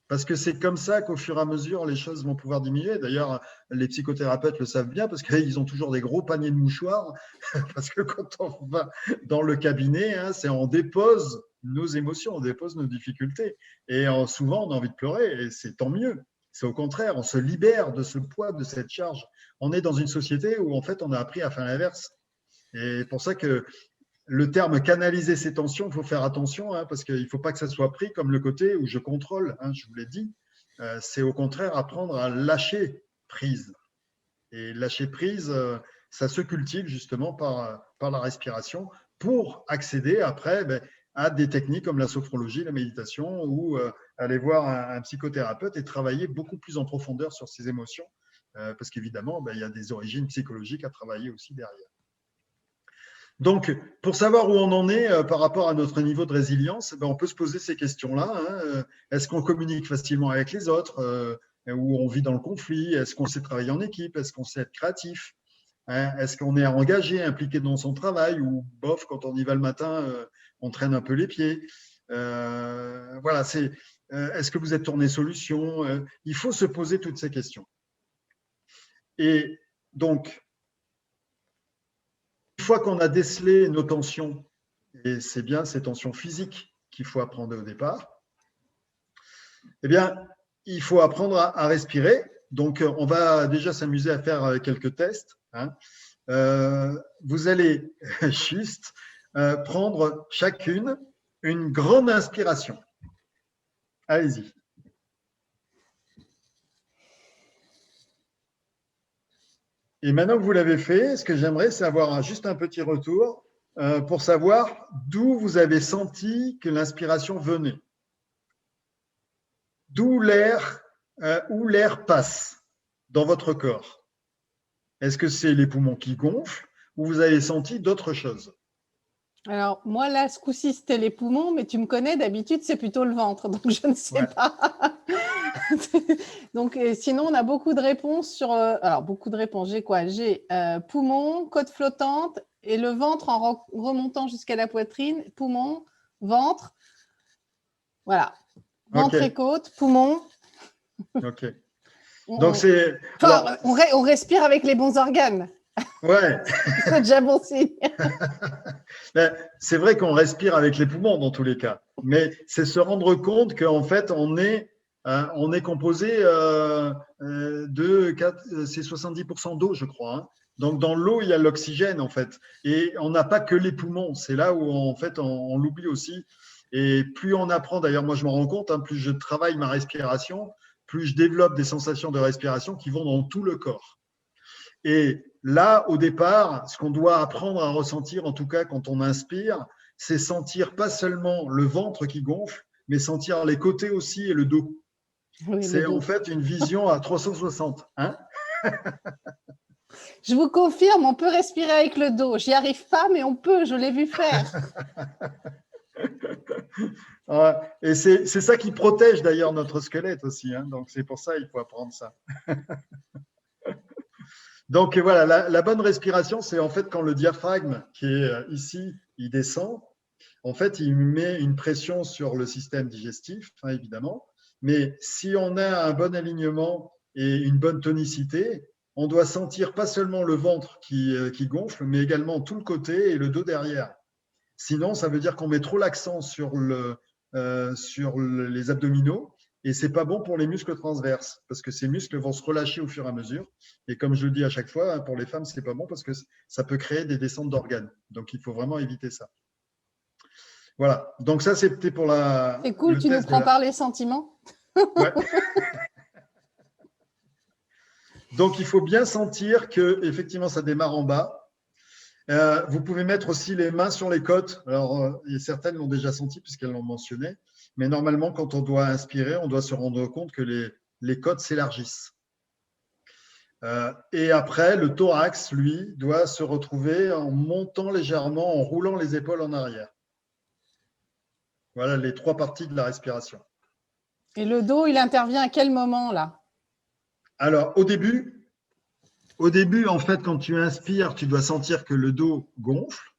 Parce que c'est comme ça qu'au fur et à mesure, les choses vont pouvoir diminuer. D'ailleurs, les psychothérapeutes le savent bien parce qu'ils ont toujours des gros paniers de mouchoirs. Parce que quand on va dans le cabinet, on dépose nos émotions, on dépose nos difficultés. Et souvent, on a envie de pleurer et c'est tant mieux. C'est au contraire, on se libère de ce poids, de cette charge. On est dans une société où, en fait, on a appris à faire l'inverse. Et pour ça que le terme canaliser ses tensions, il faut faire attention, hein, parce qu'il ne faut pas que ça soit pris comme le côté où je contrôle, hein, je vous l'ai dit. C'est au contraire apprendre à lâcher prise. Et lâcher prise, ça se cultive justement par la respiration pour accéder après à des techniques comme la sophrologie, la méditation ou aller voir un psychothérapeute et travailler beaucoup plus en profondeur sur ses émotions parce qu'évidemment, il y a des origines psychologiques à travailler aussi derrière. Donc, pour savoir où on en est par rapport à notre niveau de résilience, on peut se poser ces questions-là. Hein. Est-ce qu'on communique facilement avec les autres ou on vit dans le conflit? Est-ce qu'on sait travailler en équipe? Est-ce qu'on sait être créatif? Hein? Est-ce qu'on est engagé, impliqué dans son travail ou bof, quand on y va le matin, on traîne un peu les pieds? Voilà, est-ce que vous êtes tourné solution? Il faut se poser toutes ces questions. Et donc, une fois qu'on a décelé nos tensions, et c'est bien ces tensions physiques qu'il faut apprendre au départ, eh bien, il faut apprendre à respirer. Donc, on va déjà s'amuser à faire quelques tests. Hein. Vous allez juste prendre chacune une grande inspiration. Allez-y. Et maintenant que vous l'avez fait, ce que j'aimerais, c'est avoir juste un petit retour pour savoir d'où vous avez senti que l'inspiration venait. D'où où l'air passe dans votre corps. Est-ce que c'est les poumons qui gonflent ou vous avez senti d'autres choses? Alors, moi, là, ce coup-ci, c'était les poumons, mais tu me connais, d'habitude, c'est plutôt le ventre, donc je ne sais pas. Donc, sinon, on a beaucoup de réponses sur… alors, beaucoup de réponses, j'ai quoi? J'ai poumons, côte flottante et le ventre en remontant jusqu'à la poitrine, poumons, ventre. Voilà. Ventre et côte, poumons. Ok. Donc, c'est… Enfin, on respire avec les bons organes. Ouais. C'est déjà bon signe. C'est vrai qu'on respire avec les poumons dans tous les cas, mais c'est se rendre compte qu'en fait, on est composé c'est 70% d'eau, je crois. Hein. Donc, dans l'eau, il y a l'oxygène, en fait. Et on n'a pas que les poumons. C'est là où, en fait, on l'oublie aussi. Et plus on apprend, d'ailleurs, moi, je m'en rends compte, hein, plus je travaille ma respiration, plus je développe des sensations de respiration qui vont dans tout le corps. Et là, au départ, ce qu'on doit apprendre à ressentir, en tout cas quand on inspire, c'est sentir pas seulement le ventre qui gonfle, mais sentir les côtés aussi et le dos. Oui, c'est en fait une vision à 360. Hein? Je vous confirme, on peut respirer avec le dos. J'y arrive pas, mais on peut, je l'ai vu faire. Et c'est ça qui protège d'ailleurs notre squelette aussi. Hein? Donc c'est pour ça qu'il faut apprendre ça. Donc voilà, la bonne respiration, c'est en fait quand le diaphragme qui est ici, il descend, en fait, il met une pression sur le système digestif, hein, évidemment. Mais si on a un bon alignement et une bonne tonicité, on doit sentir pas seulement le ventre qui gonfle, mais également tout le côté et le dos derrière. Sinon, ça veut dire qu'on met trop l'accent sur les abdominaux. Et ce n'est pas bon pour les muscles transverses parce que ces muscles vont se relâcher au fur et à mesure. Et comme je le dis à chaque fois, pour les femmes, ce n'est pas bon parce que ça peut créer des descentes d'organes. Donc, il faut vraiment éviter ça. Voilà. Donc, ça, c'était pour la… C'est cool, tu nous prends par les sentiments. Ouais. Donc, il faut bien sentir que effectivement, ça démarre en bas. Vous pouvez mettre aussi les mains sur les côtes. Alors, certaines l'ont déjà senti puisqu'elles l'ont mentionné. Mais normalement, quand on doit inspirer, on doit se rendre compte que les côtes s'élargissent. Et après, le thorax, lui, doit se retrouver en montant légèrement, en roulant les épaules en arrière. Voilà les 3 parties de la respiration. Et le dos, il intervient à quel moment, là? Alors, au début, en fait, quand tu inspires, tu dois sentir que le dos gonfle.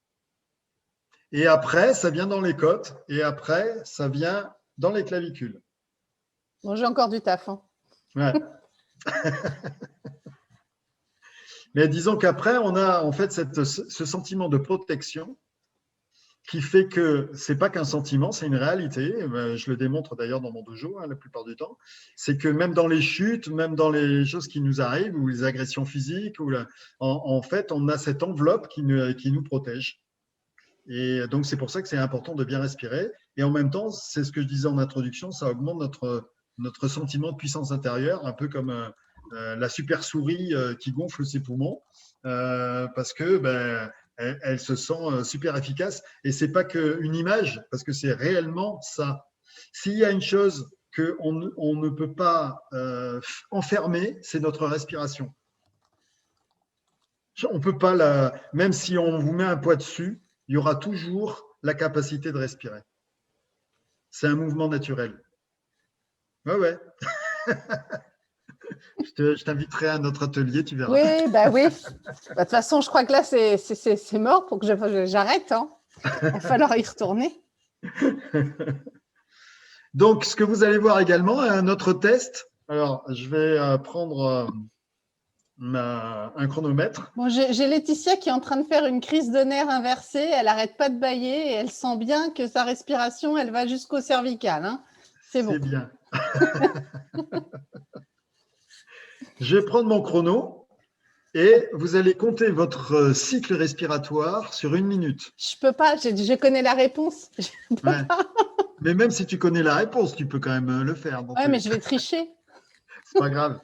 Et après, ça vient dans les côtes. Et après, ça vient dans les clavicules. Bon, j'ai encore du taf. Hein. Ouais. Mais disons qu'après, on a en fait ce sentiment de protection qui fait que ce n'est pas qu'un sentiment, c'est une réalité. Je le démontre d'ailleurs dans mon dojo la plupart du temps. C'est que même dans les chutes, même dans les choses qui nous arrivent, ou les agressions physiques, en fait, on a cette enveloppe qui nous protège. Et donc, c'est pour ça que c'est important de bien respirer. Et en même temps, c'est ce que je disais en introduction, ça augmente notre sentiment de puissance intérieure, un peu comme la super souris qui gonfle ses poumons, parce que elle se sent super efficace. Et c'est pas qu'une image, parce que c'est réellement ça. S'il y a une chose qu'on ne peut pas enfermer, c'est notre respiration. On peut pas même si on vous met un poids dessus, il y aura toujours la capacité de respirer. C'est un mouvement naturel. Ouais, ouais. Je t'inviterai à notre atelier, tu verras. Oui, bah oui. De toute façon, je crois que là, c'est mort pour que j'arrête. Hein. Il va falloir y retourner. Donc, ce que vous allez voir également, un autre test. Alors, je vais prendre un chronomètre. Bon, j'ai Laetitia qui est en train de faire une crise de nerfs inversée. Elle n'arrête pas de bâiller et elle sent bien que sa respiration, elle va jusqu'au cervical. Hein. C'est bon. C'est bien. Je vais prendre mon chrono et vous allez compter votre cycle respiratoire sur 1 minute. Je peux pas, je connais la réponse. Je peux pas. Mais même si tu connais la réponse, tu peux quand même le faire. Ouais, mais je vais tricher. C'est pas grave.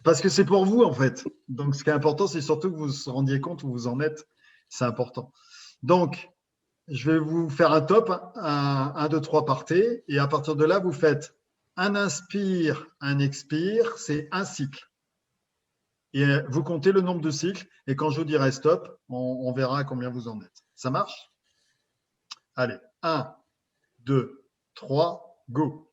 Parce que c'est pour vous, en fait. Donc, ce qui est important, c'est surtout que vous vous rendiez compte où vous en êtes. C'est important. Donc, je vais vous faire un top, 1, 2, 3 partez. Et à partir de là, vous faites un inspire, un expire. C'est un cycle. Et vous comptez le nombre de cycles. Et quand je vous dirai stop, on verra à combien vous en êtes. Ça marche? Allez, 1, 2, 3, go.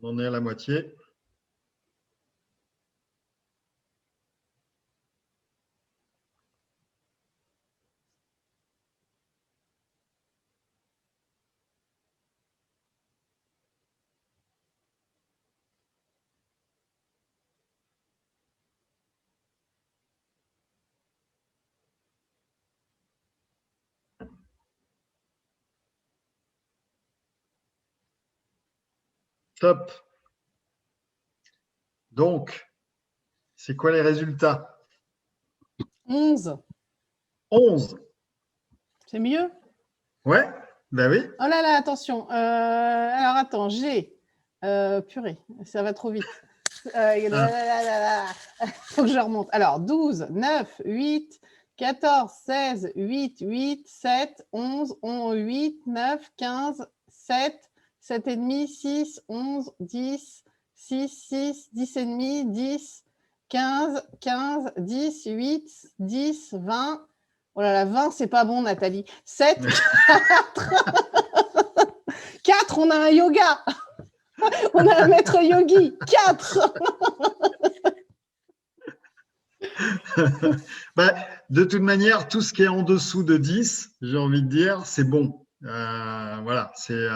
On en est à la moitié. Top. Donc, c'est quoi les résultats? 11. 11. C'est mieux? Ouais, ben oui. Oh là là, attention. Alors, attends, j'ai… purée, ça va trop vite. Faut que je remonte. Alors, 12, 9, 8, 14, 16, 8, 8, 7, 11, 8, 9, 15, 7, 7,5, 6, 11, 10, 6, 6, 10,5, 10, 15, 15, 10, 8, 10, 20. Oh là là, 20, c'est pas bon, Nathalie. 7, 4. 4, on a un yoga. On a un maître yogi. 4. De toute manière, tout ce qui est en dessous de 10, j'ai envie de dire, c'est bon. Voilà, c'est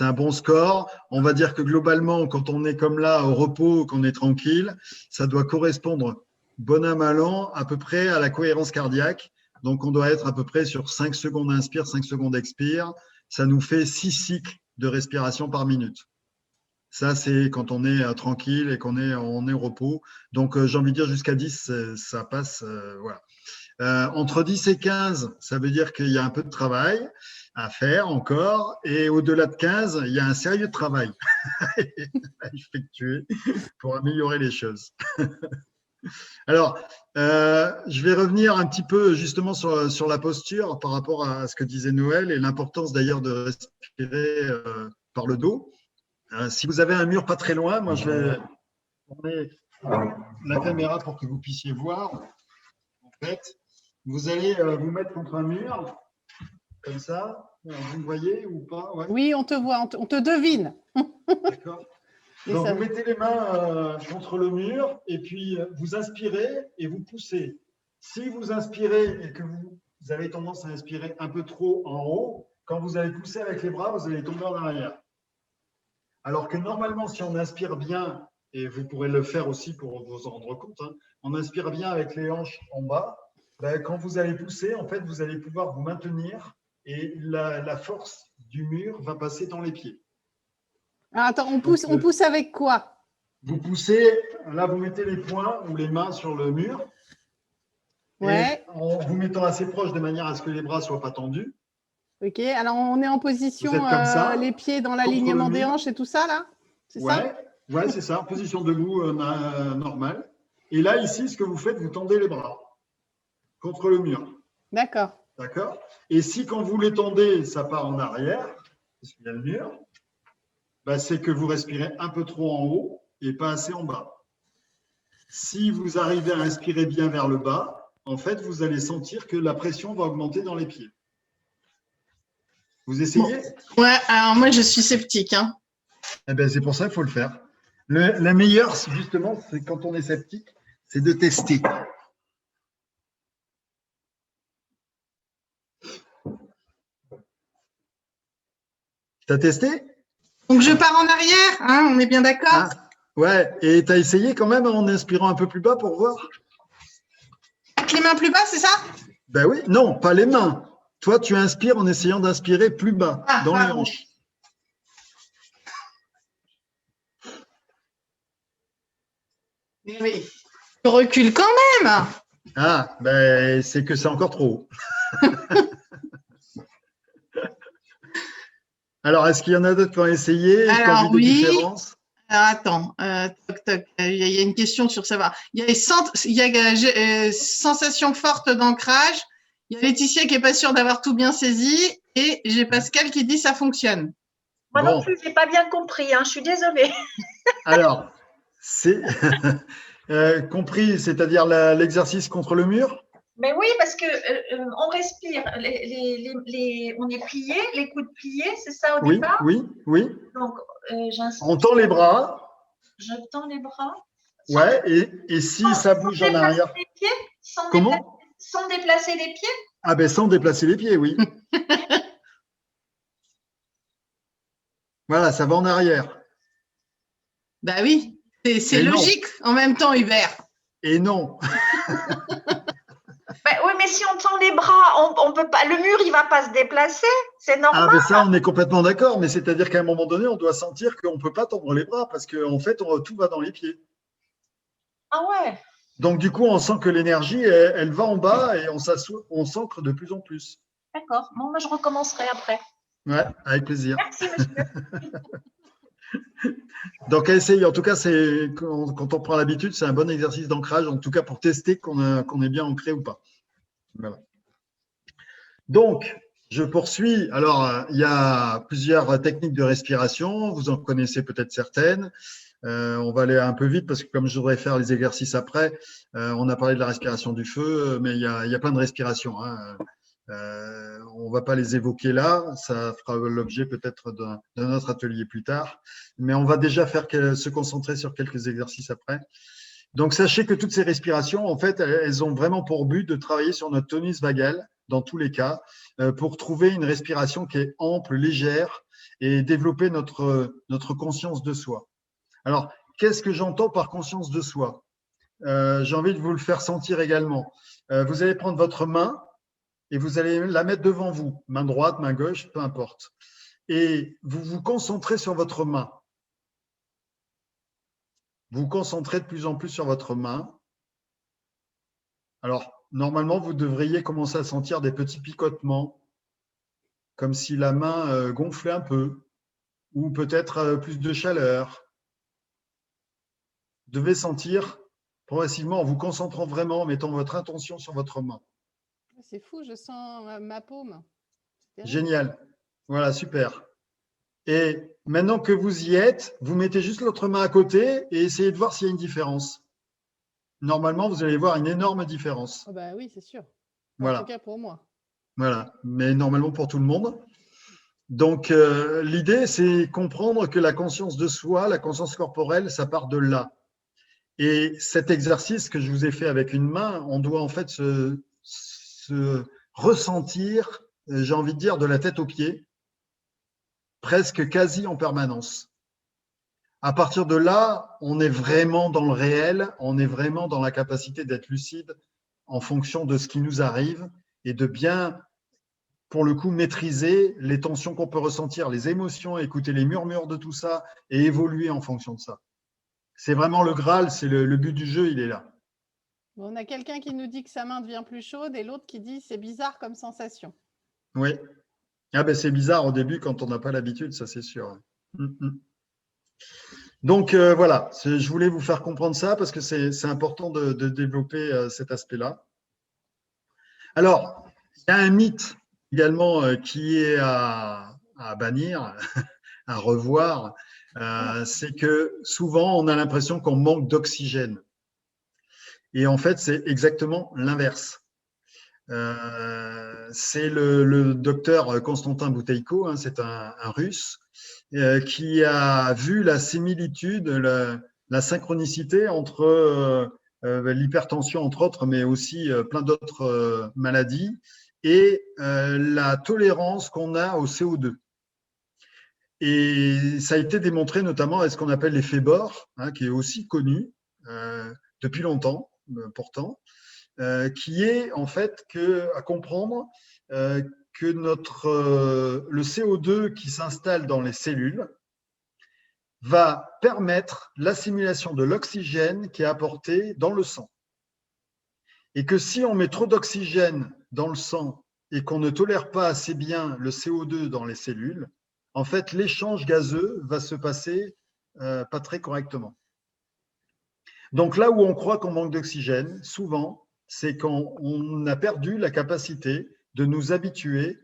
un bon score. On va dire que globalement, quand on est comme là, au repos, qu'on est tranquille, ça doit correspondre, bon an, mal an, à peu près à la cohérence cardiaque. Donc, on doit être à peu près sur 5 secondes inspire, 5 secondes expire. Ça nous fait 6 cycles de respiration par minute. Ça, c'est quand on est tranquille et qu'on est au repos. Donc, j'ai envie de dire jusqu'à 10, ça passe. Voilà. Entre 10 et 15, ça veut dire qu'il y a un peu de travail à faire encore. Et au-delà de 15, il y a un sérieux travail à effectuer pour améliorer les choses. Alors, je vais revenir un petit peu justement sur la posture par rapport à ce que disait Noël et l'importance d'ailleurs de respirer par le dos. Si vous avez un mur pas très loin, moi je vais tourner la caméra pour que vous puissiez voir. En fait, vous allez vous mettre contre un mur, comme ça. Vous me voyez ou pas? Ouais. Oui, on te voit, on te devine. D'accord. Donc, vous mettez les mains contre le mur et puis vous inspirez et vous poussez. Si vous inspirez et que vous vous avez tendance à inspirer un peu trop en haut. Quand vous allez pousser avec les bras, vous allez tomber en arrière. Alors que normalement, si on inspire bien, et vous pourrez le faire aussi pour vous en rendre compte, hein, on inspire bien avec les hanches en bas, ben, quand vous allez pousser, en fait, vous allez pouvoir vous maintenir et la force du mur va passer dans les pieds. Alors, attends, on pousse avec quoi? Vous poussez, là, vous mettez les poings ou les mains sur le mur. Ouais. Et en vous mettant assez proche de manière à ce que les bras ne soient pas tendus. Ok, alors on est en position, Vous êtes comme ça, les pieds dans l'alignement des hanches et tout ça, là? C'est ça? Ouais, c'est ça, position debout normale. Et là, ici, ce que vous faites, vous tendez les bras contre le mur. D'accord. D'accord? Et si quand vous les tendez, ça part en arrière, parce qu'il y a le mur, ben, c'est que vous respirez un peu trop en haut et pas assez en bas. Si vous arrivez à inspirer bien vers le bas, en fait, vous allez sentir que la pression va augmenter dans les pieds. Vous essayez? Ouais, alors moi, je suis sceptique. Hein. Eh ben, c'est pour ça qu'il faut le faire. La meilleure, justement, c'est quand on est sceptique, c'est de tester. Tu as testé? Donc, je pars en arrière, hein, on est bien d'accord? Ah, ouais, et tu as essayé quand même en inspirant un peu plus bas pour voir? Avec les mains plus bas, c'est ça? Ben oui, non, pas les mains. Toi, tu inspires en essayant d'inspirer plus bas, dans les hanches. Mais je recule quand même. Ah, ben c'est que c'est encore trop haut. Alors, est-ce qu'il y en a d'autres qui ont essayé et qui ont vu des différences? Alors, attends, toc, toc. Il y a une question sur savoir. Il y a sensation forte d'ancrage. Il y a Laetitia qui n'est pas sûre d'avoir tout bien saisi. Et j'ai Pascal qui dit ça fonctionne. Moi non plus, je n'ai pas bien compris. Hein, je suis désolée. Alors, c'est compris, c'est-à-dire l'exercice contre le mur? Mais oui, parce que on respire, on est plié, les coudes pliés, c'est ça au départ? Oui. Donc, on tend les bras. Je tends les bras. Ouais, et si ça bouge en arrière. Les pieds, Comment? Sans déplacer les pieds? Ah ben sans déplacer les pieds, oui. Voilà, ça va en arrière. Bah oui, c'est logique en même temps, Hubert. Et non. Oui, mais si on tend les bras, on peut pas. Le mur, il va pas se déplacer, c'est normal. Ah, mais ça, on est complètement d'accord. Mais c'est-à-dire qu'à un moment donné, on doit sentir qu'on ne peut pas tendre les bras parce qu'en fait, tout va dans les pieds. Ah ouais. Donc, du coup, on sent que l'énergie, elle va en bas et on s'ancre de plus en plus. D'accord. Bon, moi, je recommencerai après. Ouais, avec plaisir. Merci, monsieur. Donc, à essayer. En tout cas, quand on prend l'habitude, c'est un bon exercice d'ancrage, en tout cas pour tester qu'on est bien ancré ou pas. Voilà. Donc, je poursuis. Alors, il y a plusieurs techniques de respiration. Vous en connaissez peut-être certaines. On va aller un peu vite parce que comme je voudrais faire les exercices après, on a parlé de la respiration du feu, mais il y a plein de respirations. Hein. On ne va pas les évoquer là. Ça fera l'objet peut-être d'un autre atelier plus tard. Mais on va déjà se concentrer sur quelques exercices après. Donc, sachez que toutes ces respirations, en fait, elles ont vraiment pour but de travailler sur notre tonus vagal, dans tous les cas, pour trouver une respiration qui est ample, légère et développer notre conscience de soi. Alors, qu'est-ce que j'entends par conscience de soi? J'ai envie de vous le faire sentir également. Vous allez prendre votre main et vous allez la mettre devant vous, main droite, main gauche, peu importe. Et vous vous concentrez sur votre main. Vous vous concentrez de plus en plus sur votre main. Alors, normalement, vous devriez commencer à sentir des petits picotements, comme si la main gonflait un peu, ou peut-être plus de chaleur. Vous devez sentir progressivement, en vous concentrant vraiment, en mettant votre attention sur votre main. C'est fou, je sens ma paume. Génial. Voilà, super. Et maintenant que vous y êtes, vous mettez juste l'autre main à côté et essayez de voir s'il y a une différence. Normalement, vous allez voir une énorme différence. Oh bah oui, c'est sûr. Voilà. En tout cas pour moi. Voilà, mais normalement pour tout le monde. Donc, l'idée, c'est comprendre que la conscience de soi, la conscience corporelle, ça part de là. Et cet exercice que je vous ai fait avec une main, on doit en fait se ressentir, j'ai envie de dire, de la tête aux pieds, presque quasi en permanence. À partir de là, on est vraiment dans le réel, on est vraiment dans la capacité d'être lucide en fonction de ce qui nous arrive et de bien, pour le coup, maîtriser les tensions qu'on peut ressentir, les émotions, écouter les murmures de tout ça et évoluer en fonction de ça. C'est vraiment le Graal, c'est le but du jeu, il est là. On a quelqu'un qui nous dit que sa main devient plus chaude et l'autre qui dit c'est bizarre comme sensation. Oui. Ah ben c'est bizarre au début quand on n'a pas l'habitude, ça c'est sûr. Donc voilà, je voulais vous faire comprendre ça parce que c'est important de développer cet aspect-là. Alors, il y a un mythe également qui est à bannir, à revoir, c'est que souvent on a l'impression qu'on manque d'oxygène. Et en fait, c'est exactement l'inverse. C'est le docteur Constantin Bouteïko, hein, c'est un Russe, qui a vu la similitude, la synchronicité entre l'hypertension, entre autres, mais aussi plein d'autres maladies, et la tolérance qu'on a au CO2. Et ça a été démontré notamment avec ce qu'on appelle l'effet Bohr, hein, qui est aussi connu depuis longtemps, pourtant, qui est en fait à comprendre que le CO2 qui s'installe dans les cellules va permettre l'assimilation de l'oxygène qui est apporté dans le sang. Et que si on met trop d'oxygène dans le sang et qu'on ne tolère pas assez bien le CO2 dans les cellules, en fait, l'échange gazeux va se passer pas très correctement. Donc là où on croit qu'on manque d'oxygène, souvent, c'est quand on a perdu la capacité de nous habituer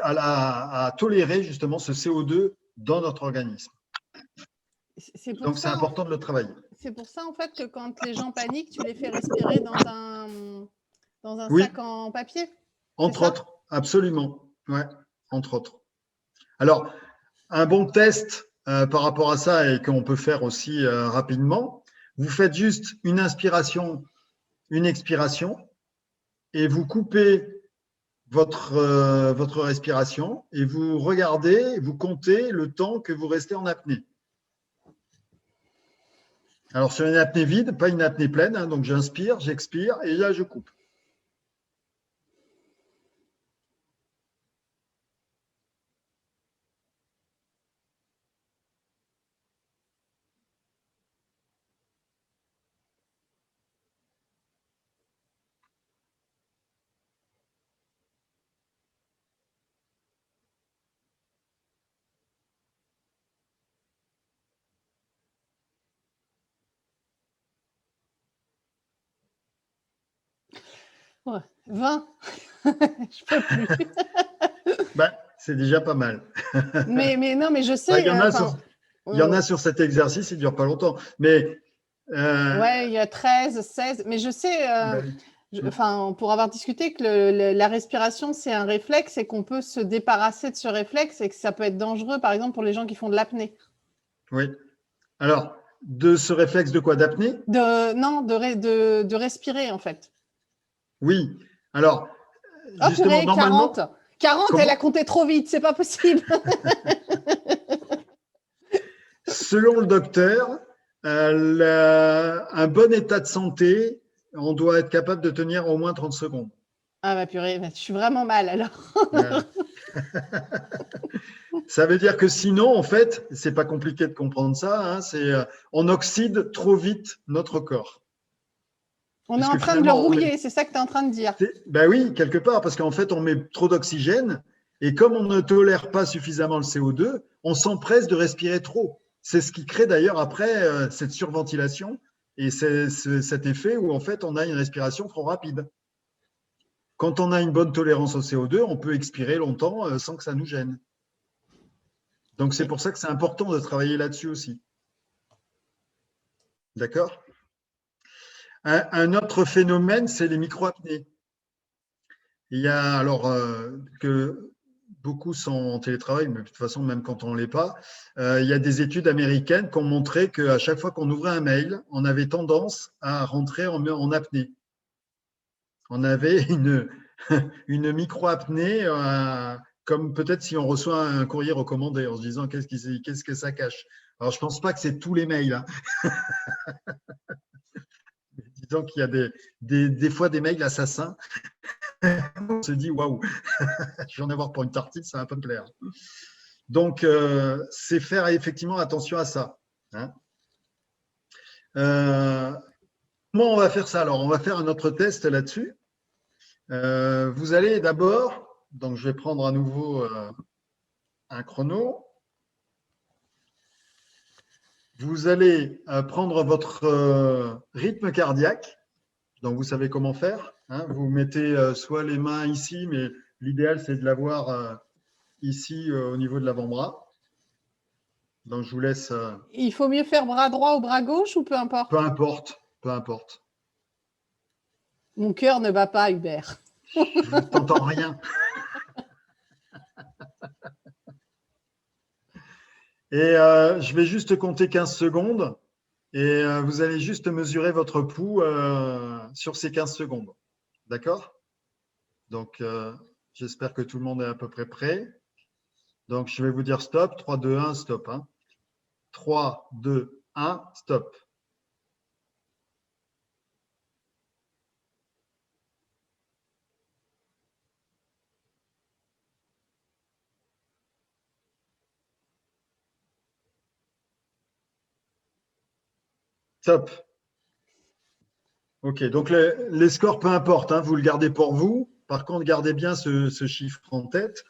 à tolérer justement ce CO2 dans notre organisme. Donc c'est important de le travailler. C'est pour ça en fait que quand les gens paniquent, tu les fais respirer dans un Oui. sac en papier. Entre autres, absolument. Ouais, entre autres. Alors, un bon test par rapport à ça et qu'on peut faire aussi rapidement, vous faites juste une inspiration, une expiration et vous coupez votre respiration et vous regardez, vous comptez le temps que vous restez en apnée. Alors, sur une apnée vide, pas une apnée pleine, hein, donc j'inspire, j'expire et là, je coupe. Ouais, 20. Je peux plus. Ben, c'est déjà pas mal. mais non, mais je sais. Il y en a sur cet exercice, il ne dure pas longtemps. Mais, ouais, il y a 13, 16. Mais je sais, pour avoir discuté que la respiration, c'est un réflexe et qu'on peut se débarrasser de ce réflexe et que ça peut être dangereux, par exemple, pour les gens qui font de l'apnée. Oui. Alors, de ce réflexe de quoi? D'apnée? Non, de respirer, en fait. Oui. Alors, oh, justement, purée, normalement… 40, elle a compté trop vite, c'est pas possible. Selon le docteur, un bon état de santé, on doit être capable de tenir au moins 30 secondes. Ah bah purée, je suis vraiment mal alors. Ça veut dire que sinon, en fait, c'est pas compliqué de comprendre ça, hein, on oxyde trop vite notre corps. On est en train de le rouiller, c'est ça que tu es en train de dire. Ben oui, quelque part, parce qu'en fait, on met trop d'oxygène et comme on ne tolère pas suffisamment le CO2, on s'empresse de respirer trop. C'est ce qui crée d'ailleurs après cette surventilation et c'est cet effet où en fait, on a une respiration trop rapide. Quand on a une bonne tolérance au CO2, on peut expirer longtemps sans que ça nous gêne. Donc, c'est pour ça que c'est important de travailler là-dessus aussi. D'accord ? Un autre phénomène, c'est les micro-apnées. Il y a alors que beaucoup sont en télétravail, mais de toute façon, même quand on ne l'est pas, il y a des études américaines qui ont montré qu'à chaque fois qu'on ouvrait un mail, on avait tendance à rentrer en apnée. on avait une micro-apnée, comme peut-être si on reçoit un courrier recommandé en se disant qu'est-ce que ça cache. Alors, je ne pense pas que c'est tous les mails. Hein. Disons qu'il y a des fois des mails assassins. On se dit, waouh, je vais en avoir pour une tartine, ça va pas me plaire. Donc, c'est faire effectivement attention à ça. Hein. Comment on va faire ça? Alors, on va faire un autre test là-dessus. Vous allez d'abord, donc je vais prendre à nouveau un chrono. Vous allez prendre votre rythme cardiaque. Donc, vous savez comment faire. Hein. Vous mettez soit les mains ici, mais l'idéal, c'est de l'avoir ici au niveau de l'avant-bras. Donc, je vous laisse… Il faut mieux faire bras droit ou bras gauche ou peu importe? Peu importe, peu importe. Mon cœur ne bat pas, Hubert. Je ne t'entends rien. Et je vais juste compter 15 secondes et vous allez juste mesurer votre pouls sur ces 15 secondes. D'accord? Donc, j'espère que tout le monde est à peu près prêt. Donc, je vais vous dire stop. 3, 2, 1, stop. Hein. 3, 2, 1, stop. Stop. OK, donc les scores, peu importe, hein, vous le gardez pour vous. Par contre, gardez bien ce chiffre en tête.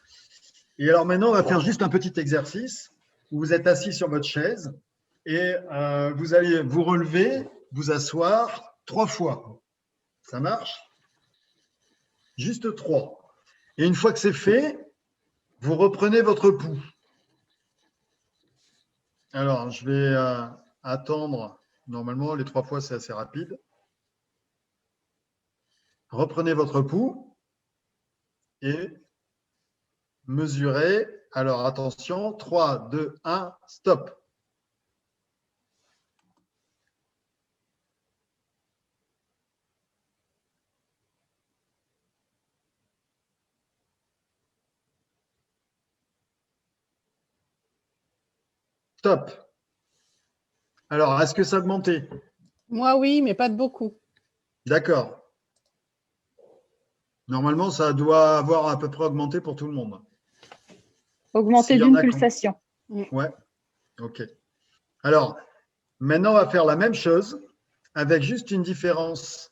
Et alors maintenant, on va faire juste un petit exercice où vous êtes assis sur votre chaise et vous allez vous relever, vous asseoir 3 fois. Ça marche? Juste 3. Et une fois que c'est fait, vous reprenez votre pouls. Alors, je vais attendre. Normalement, les 3 fois, c'est assez rapide. Reprenez votre pouls et mesurez. Alors, attention, 3, 2, 1, stop. Stop. Alors, est-ce que ça a augmenté? Moi, oui, mais pas de beaucoup. D'accord. Normalement, ça doit avoir à peu près augmenté pour tout le monde. Augmenter d'une pulsation. Ouais, ok. Alors, maintenant, on va faire la même chose avec juste une différence.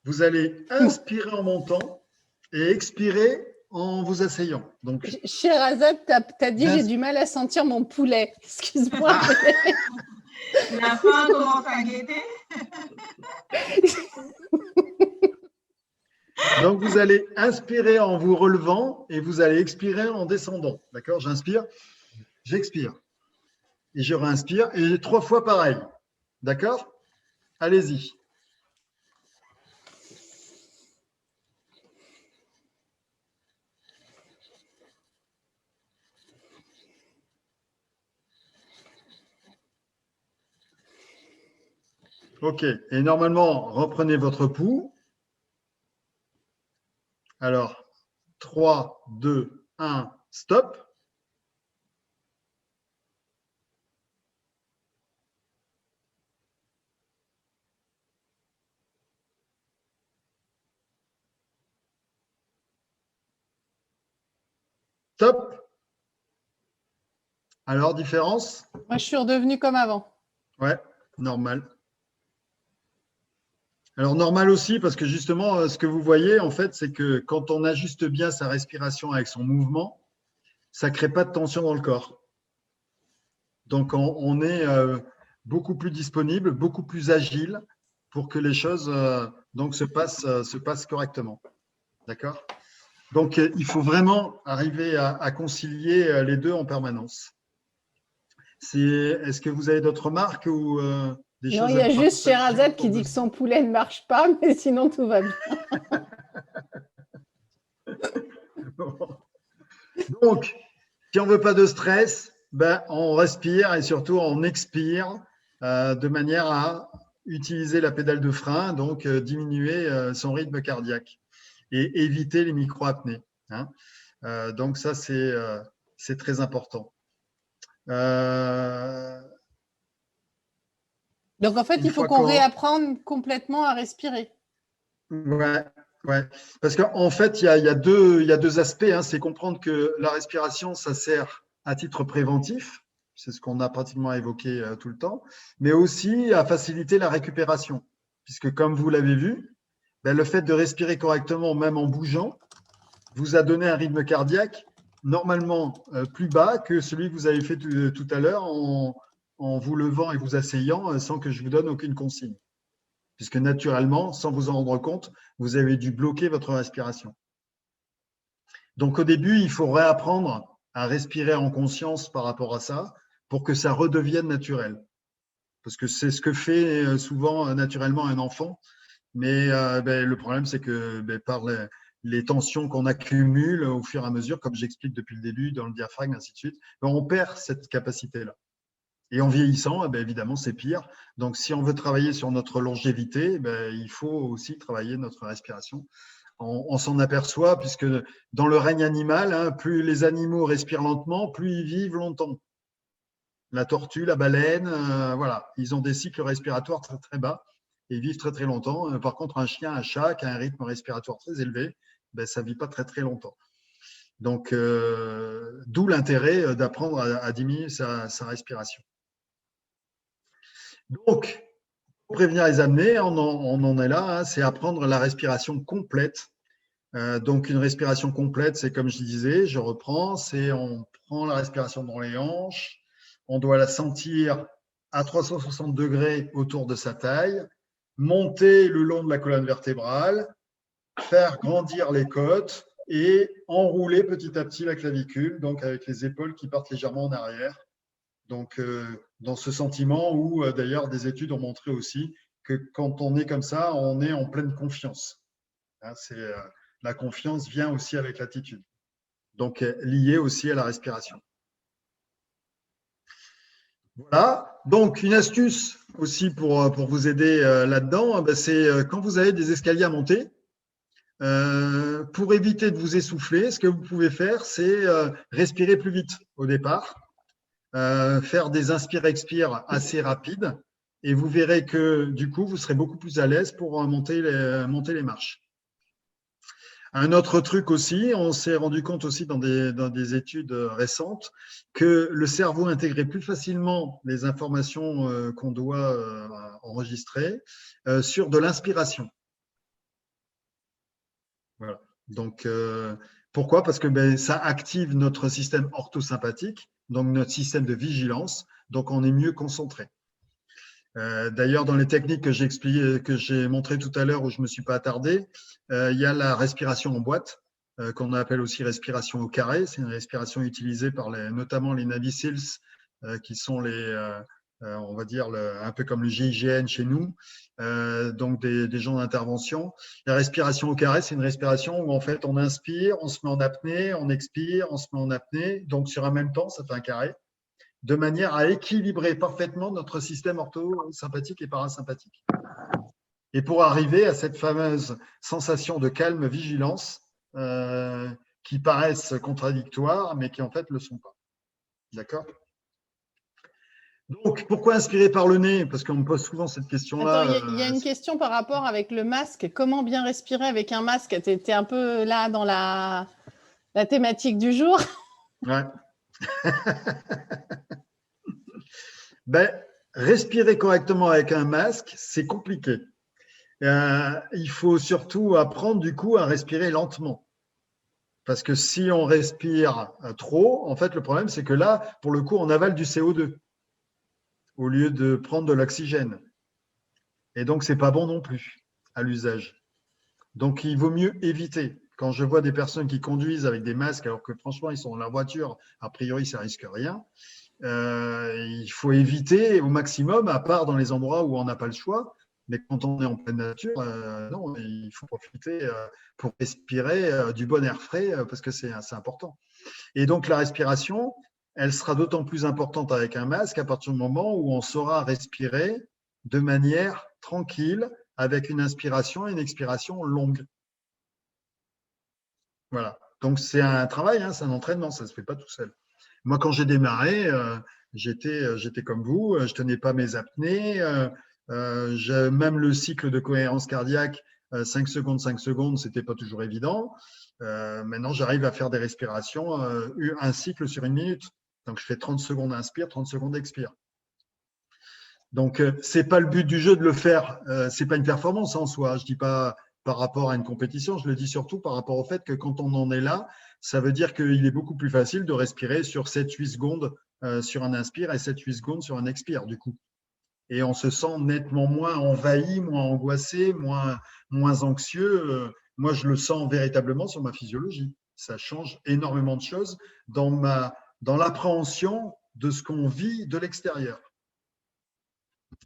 Vous allez inspirer en montant et expirer en vous asseyant. Donc, Sherazade, tu as dit j'ai du mal à sentir mon poulet. Excuse-moi. La faim commence à guetter. Donc, vous allez inspirer en vous relevant et vous allez expirer en descendant. D'accord? J'inspire, j'expire. Et je réinspire. Et 3 fois pareil. D'accord? Allez-y. OK. Et normalement, reprenez votre pouls. Alors, 3, 2, 1, stop. Stop. Alors, différence? Moi, je suis redevenue comme avant. Ouais, normal. Alors, normal aussi, parce que justement, ce que vous voyez, en fait, c'est que quand on ajuste bien sa respiration avec son mouvement, ça ne crée pas de tension dans le corps. Donc, on est beaucoup plus disponible, beaucoup plus agile pour que les choses donc, se passent correctement. D'accord? Donc, il faut vraiment arriver à concilier les deux en permanence. Est-ce que vous avez d'autres remarques ou des choses? Non, il y a juste Sherazade qui dit que son poulet ne marche pas, mais sinon tout va bien. Donc, si on ne veut pas de stress, ben, on respire et surtout on expire de manière à utiliser la pédale de frein, donc diminuer son rythme cardiaque. et éviter les micro-apnées. Hein. Donc ça, c'est très important. Donc, en fait, il faut qu'on réapprenne complètement à respirer. Ouais, ouais. Parce qu'en fait, il y a deux aspects. Hein. C'est comprendre que la respiration, ça sert à titre préventif. C'est ce qu'on a pratiquement évoqué tout le temps. Mais aussi à faciliter la récupération. Puisque comme vous l'avez vu, ben, le fait de respirer correctement, même en bougeant, vous a donné un rythme cardiaque normalement plus bas que celui que vous avez fait tout à l'heure en vous levant et vous asseyant sans que je vous donne aucune consigne. Puisque naturellement, sans vous en rendre compte, vous avez dû bloquer votre respiration. Donc au début, il faut réapprendre à respirer en conscience par rapport à ça pour que ça redevienne naturel. Parce que c'est ce que fait souvent naturellement un enfant. Mais le problème, c'est que par les tensions qu'on accumule au fur et à mesure, comme j'explique depuis le début, dans le diaphragme, ainsi de suite, on perd cette capacité-là. Et en vieillissant, évidemment, c'est pire. Donc, si on veut travailler sur notre longévité, il faut aussi travailler notre respiration. On s'en aperçoit, puisque dans le règne animal, hein, plus les animaux respirent lentement, plus ils vivent longtemps. La tortue, la baleine, voilà, ils ont des cycles respiratoires très, très bas et vivent très, très longtemps. Par contre, un chien, un chat qui a un rythme respiratoire très élevé, ça ne vit pas très, très longtemps. Donc, d'où l'intérêt d'apprendre à diminuer sa respiration. Donc, pour prévenir les apnées, on en est là, hein, c'est apprendre la respiration complète. Donc, une respiration complète, c'est comme je disais, je reprends, c'est on prend la respiration dans les hanches, on doit la sentir à 360 degrés autour de sa taille, monter le long de la colonne vertébrale, faire grandir les côtes et enrouler petit à petit la clavicule, donc avec les épaules qui partent légèrement en arrière. Donc, dans ce sentiment où, d'ailleurs, des études ont montré aussi que quand on est comme ça, on est en pleine confiance. Hein, la confiance vient aussi avec l'attitude, donc liée aussi à la respiration. Voilà, donc une astuce aussi pour vous aider là-dedans, c'est quand vous avez des escaliers à monter, pour éviter de vous essouffler, ce que vous pouvez faire, c'est respirer plus vite au départ. Faire des inspire-expire assez rapides et vous verrez que du coup, vous serez beaucoup plus à l'aise pour monter les marches. Un autre truc aussi, on s'est rendu compte aussi dans des études récentes que le cerveau intégrait plus facilement les informations qu'on doit enregistrer sur de l'inspiration. Voilà. Donc, pourquoi ? Parce que ça active notre système orthosympathique, donc notre système de vigilance, donc on est mieux concentré. D'ailleurs, dans les techniques que j'ai montrées tout à l'heure où je ne me suis pas attardé, il y a la respiration en boîte, qu'on appelle aussi respiration au carré. C'est une respiration utilisée par notamment les Navy Seals, qui sont on va dire, un peu comme le GIGN chez nous, donc des gens d'intervention. La respiration au carré, c'est une respiration où en fait on inspire, on se met en apnée, on expire, on se met en apnée, donc sur un même temps, ça fait un carré, de manière à équilibrer parfaitement notre système orthosympathique et parasympathique. Et pour arriver à cette fameuse sensation de calme, vigilance, qui paraissent contradictoires, mais qui en fait ne le sont pas. D'accord ? Donc, pourquoi inspirer par le nez ? Parce qu'on me pose souvent cette question-là. Attends, il y a une question par rapport avec le masque. Comment bien respirer avec un masque ? Tu étais un peu là dans la thématique du jour. Ouais. Respirer correctement avec un masque, c'est compliqué. Il faut surtout apprendre du coup à respirer lentement. Parce que si on respire trop, en fait, le problème, c'est que là, pour le coup, on avale du CO2 au lieu de prendre de l'oxygène. Et donc, ce n'est pas bon non plus à l'usage. Donc, il vaut mieux éviter. Quand je vois des personnes qui conduisent avec des masques, alors que franchement, ils sont dans leur voiture, a priori, ça ne risque rien. Il faut éviter au maximum, à part dans les endroits où on n'a pas le choix. Mais quand on est en pleine nature, non, il faut profiter pour respirer du bon air frais parce que c'est important. Et donc, la respiration, elle sera d'autant plus importante avec un masque à partir du moment où on saura respirer de manière tranquille avec une inspiration et une expiration longue. Voilà. Donc, c'est un travail, hein, c'est un entraînement, ça ne se fait pas tout seul. Moi, quand j'ai démarré, j'étais comme vous, je ne tenais pas mes apnées. Même le cycle de cohérence cardiaque, 5 secondes, 5 secondes, ce n'était pas toujours évident. Maintenant, j'arrive à faire des respirations, un cycle sur 1 minute. Donc, je fais 30 secondes inspire, 30 secondes expire. Donc, ce n'est pas le but du jeu de le faire. Ce n'est pas une performance en soi. Je ne dis pas par rapport à une compétition, je le dis surtout par rapport au fait que quand on en est là, ça veut dire qu'il est beaucoup plus facile de respirer sur 7-8 secondes sur un inspire et 7-8 secondes sur un expire, du coup. Et on se sent nettement moins envahi, moins angoissé, moins anxieux. Moi, je le sens véritablement sur ma physiologie. Ça change énormément de choses dans l'appréhension de ce qu'on vit de l'extérieur.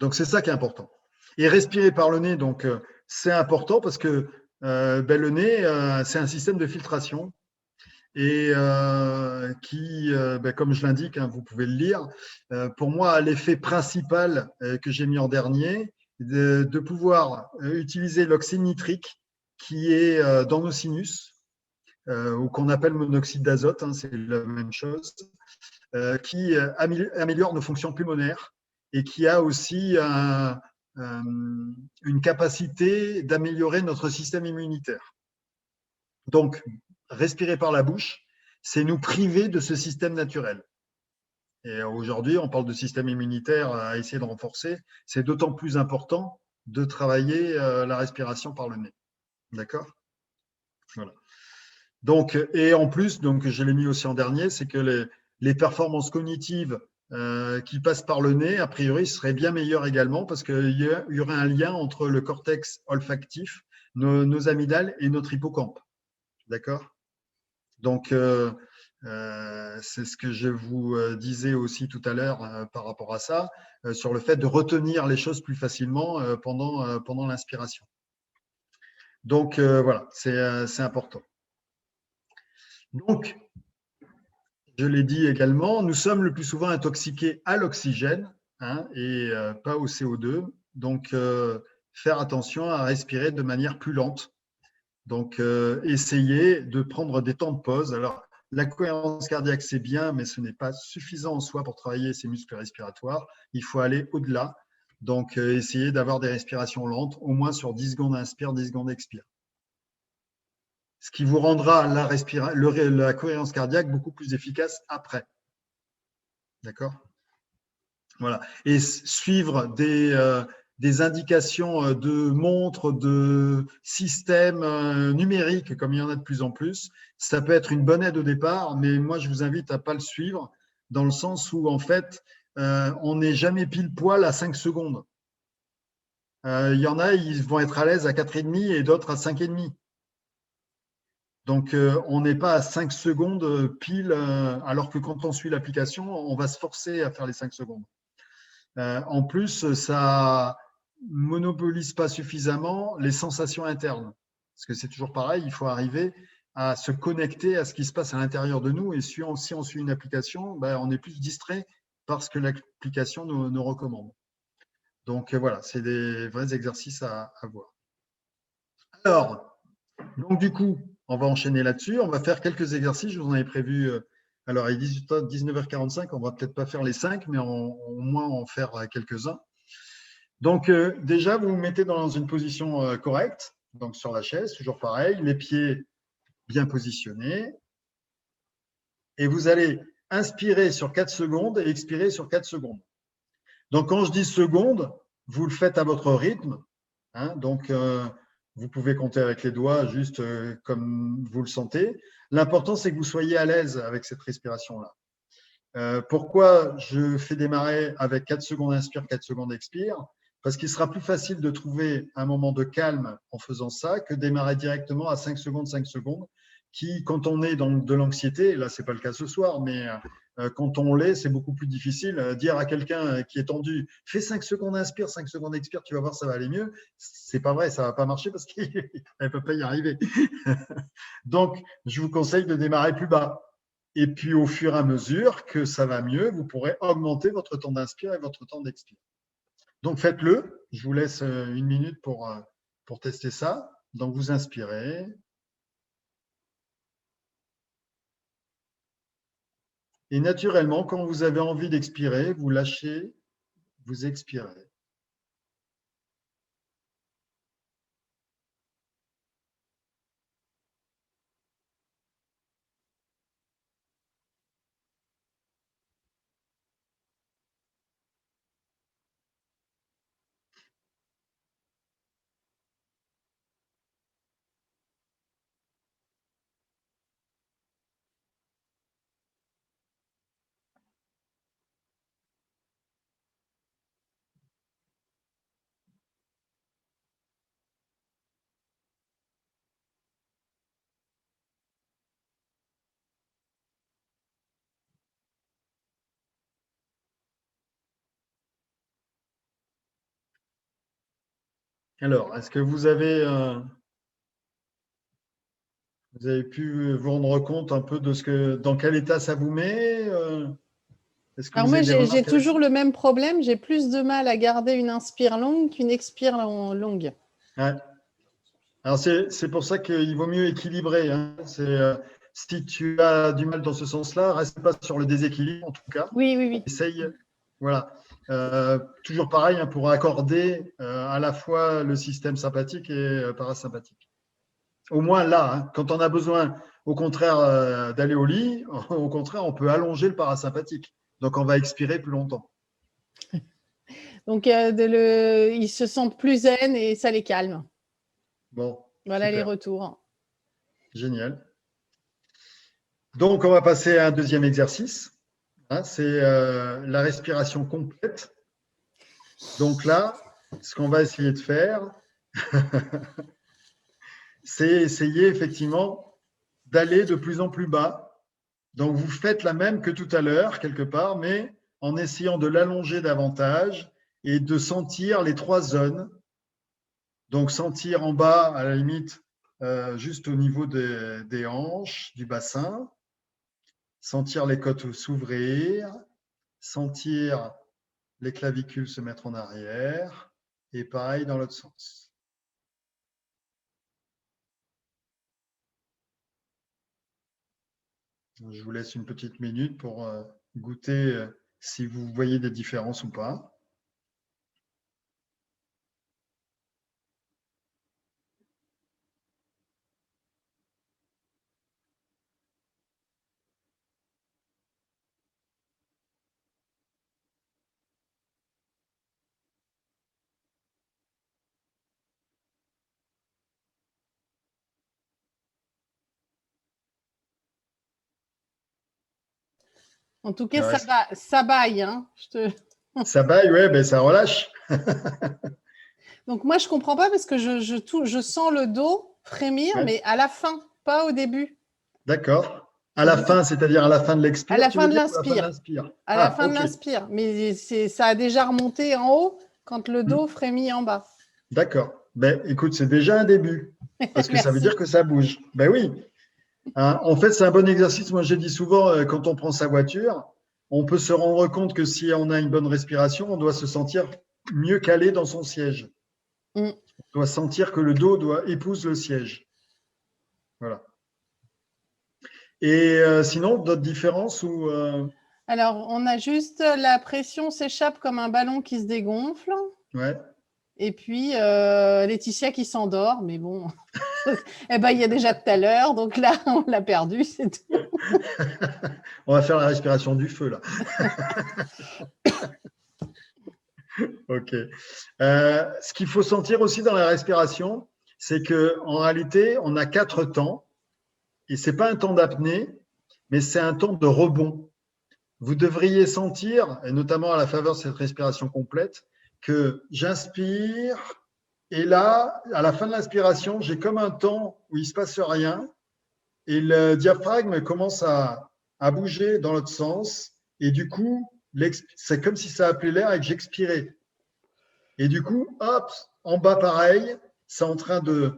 Donc, c'est ça qui est important. Et respirer par le nez, donc, c'est important parce que le nez, c'est un système de filtration et qui, comme je l'indique, hein, vous pouvez le lire, pour moi, a l'effet principal que j'ai mis en dernier, de pouvoir utiliser l'oxyde nitrique qui est dans nos sinus, ou qu'on appelle monoxyde d'azote, hein, c'est la même chose, qui améliore nos fonctions pulmonaires et qui a aussi une capacité d'améliorer notre système immunitaire. Donc, respirer par la bouche, c'est nous priver de ce système naturel. Et aujourd'hui, on parle de système immunitaire à essayer de renforcer. C'est d'autant plus important de travailler la respiration par le nez. D'accord ? Voilà. Donc, et en plus, donc, je l'ai mis aussi en dernier, c'est que les performances cognitives qui passent par le nez, a priori, seraient bien meilleures également parce qu'il y aurait un lien entre le cortex olfactif, nos amygdales et notre hippocampe. D'accord ? Donc, c'est ce que je vous disais aussi tout à l'heure par rapport à ça, sur le fait de retenir les choses plus facilement pendant l'inspiration. Donc, voilà, c'est important. Donc, je l'ai dit également, nous sommes le plus souvent intoxiqués à l'oxygène hein, et pas au CO2. Donc, faire attention à respirer de manière plus lente. Donc, essayer de prendre des temps de pause. Alors, la cohérence cardiaque, c'est bien, mais ce n'est pas suffisant en soi pour travailler ces muscles respiratoires. Il faut aller au-delà. Donc, essayer d'avoir des respirations lentes, au moins sur 10 secondes inspire, 10 secondes expire. Ce qui vous rendra la cohérence cardiaque beaucoup plus efficace après. D'accord ? Voilà. Et suivre des indications de montres, de systèmes numériques, comme il y en a de plus en plus, ça peut être une bonne aide au départ, mais moi, je vous invite à ne pas le suivre, dans le sens où, en fait, on n'est jamais pile poil à 5 secondes. Il y en a, ils vont être à l'aise à 4,5 et d'autres à 5,5. Donc, on n'est pas à 5 secondes pile, alors que quand on suit l'application, on va se forcer à faire les 5 secondes. En plus, ça monopolise pas suffisamment les sensations internes. Parce que c'est toujours pareil, il faut arriver à se connecter à ce qui se passe à l'intérieur de nous. Et si on suit une application, on est plus distrait parce que l'application nous recommande. Donc, voilà, c'est des vrais exercices à voir. Alors, donc du coup, on va enchaîner là-dessus. On va faire quelques exercices. Je vous en avais prévu. Alors, il est 19h45. On ne va peut-être pas faire les 5, mais au moins en faire quelques-uns. Donc, déjà, vous vous mettez dans une position correcte. Donc, sur la chaise, toujours pareil. Les pieds bien positionnés. Et vous allez inspirer sur 4 secondes et expirer sur 4 secondes. Donc, quand je dis secondes, vous le faites à votre rythme. Hein, donc, vous pouvez compter avec les doigts juste comme vous le sentez. L'important, c'est que vous soyez à l'aise avec cette respiration-là. Pourquoi je fais démarrer avec 4 secondes inspire, 4 secondes expire? Parce qu'il sera plus facile de trouver un moment de calme en faisant ça que démarrer directement à 5 secondes, 5 secondes, qui, quand on est dans de l'anxiété, là, ce n'est pas le cas ce soir, mais quand on l'est, c'est beaucoup plus difficile. Dire à quelqu'un qui est tendu, fais 5 secondes inspire, 5 secondes expire, tu vas voir, ça va aller mieux. C'est pas vrai, ça va pas marcher parce qu'elle ne peut pas y arriver. Donc, je vous conseille de démarrer plus bas. Et puis, au fur et à mesure que ça va mieux, vous pourrez augmenter votre temps d'inspire et votre temps d'expire. Donc, faites-le. Je vous laisse 1 minute pour tester ça. Donc, vous inspirez. Et naturellement, quand vous avez envie d'expirer, vous lâchez, vous expirez. Alors, est-ce que vous avez pu vous rendre compte un peu de dans quel état ça vous met Est-ce que Alors vous moi, avez des j'ai remarques toujours le même problème. J'ai plus de mal à garder une inspire longue qu'une expire longue. Ouais. Alors, c'est pour ça qu'il vaut mieux équilibrer. Hein. Si tu as du mal dans ce sens-là, reste pas sur le déséquilibre, en tout cas. Oui, oui, oui. Essaye. Voilà. Toujours pareil, hein, pour accorder à la fois le système sympathique et parasympathique. Au moins là, hein, quand on a besoin, au contraire, d'aller au lit, au contraire, on peut allonger le parasympathique. Donc, on va expirer plus longtemps. Donc, ils se sentent plus zen et ça les calme. Bon. Voilà super. les retours. Génial. Donc, on va passer à un deuxième exercice. Hein, c'est la respiration complète. Donc là, ce qu'on va essayer de faire, c'est essayer effectivement d'aller de plus en plus bas. Donc, vous faites la même que tout à l'heure, quelque part, mais en essayant de l'allonger davantage et de sentir les 3 zones. Donc, sentir en bas, à la limite, juste au niveau des hanches, du bassin, sentir les côtes s'ouvrir, sentir les clavicules se mettre en arrière, et pareil dans l'autre sens. Je vous laisse une petite minute pour goûter si vous voyez des différences ou pas. En tout cas, ça baille. Hein. Ça baille, ouais, ben ça relâche. Donc, moi, je ne comprends pas parce que je sens le dos frémir, Ouais. mais à la fin, pas au début. D'accord. À la fin, c'est-à-dire à la fin de l'expire. À la fin de l'inspire. À la fin de l'inspire. Mais ça a déjà remonté en haut quand le dos frémit en bas. D'accord. Ben, écoute, c'est déjà un début. Parce que ça veut dire que ça bouge. Ben oui. Hein, en fait, c'est un bon exercice. Moi, j'ai dit souvent, quand on prend sa voiture, on peut se rendre compte que si on a une bonne respiration, on doit se sentir mieux calé dans son siège. On doit sentir que le dos épouse le siège. Voilà. Et sinon, d'autres différences ou Alors, on a juste la pression s'échappe comme un ballon qui se dégonfle. Ouais. Et puis, Laetitia qui s'endort, mais bon, eh ben, il y a déjà tout à l'heure, donc là, on l'a perdu, c'est tout. On va faire la respiration du feu, là. Ok. Ce qu'il faut sentir aussi dans la respiration, c'est qu'en réalité, on a 4 temps, et ce n'est pas un temps d'apnée, mais c'est un temps de rebond. Vous devriez sentir, et notamment à la faveur de cette respiration complète, que j'inspire, et là, à la fin de l'inspiration, j'ai comme un temps où il ne se passe rien, et le diaphragme commence à bouger dans l'autre sens, et du coup, c'est comme si ça appelait l'air et que j'expirais. Et du coup, hop, en bas pareil, c'est en train de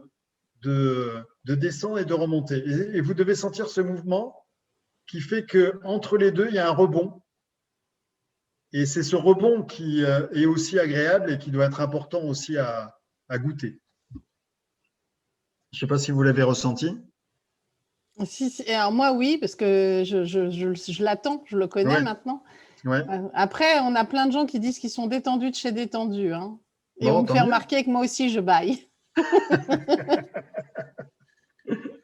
descendre et de remonter. Et vous devez sentir ce mouvement qui fait qu'entre les deux, il y a un rebond. Et c'est ce rebond qui est aussi agréable et qui doit être important aussi à goûter. Je ne sais pas si vous l'avez ressenti. Alors moi, oui, parce que je l'attends, je le connais Ouais. maintenant. Ouais. Après, on a plein de gens qui disent qu'ils sont détendus de chez détendus. Hein. Et Bon, on me tant fait mieux. remarquer que moi aussi, je baille.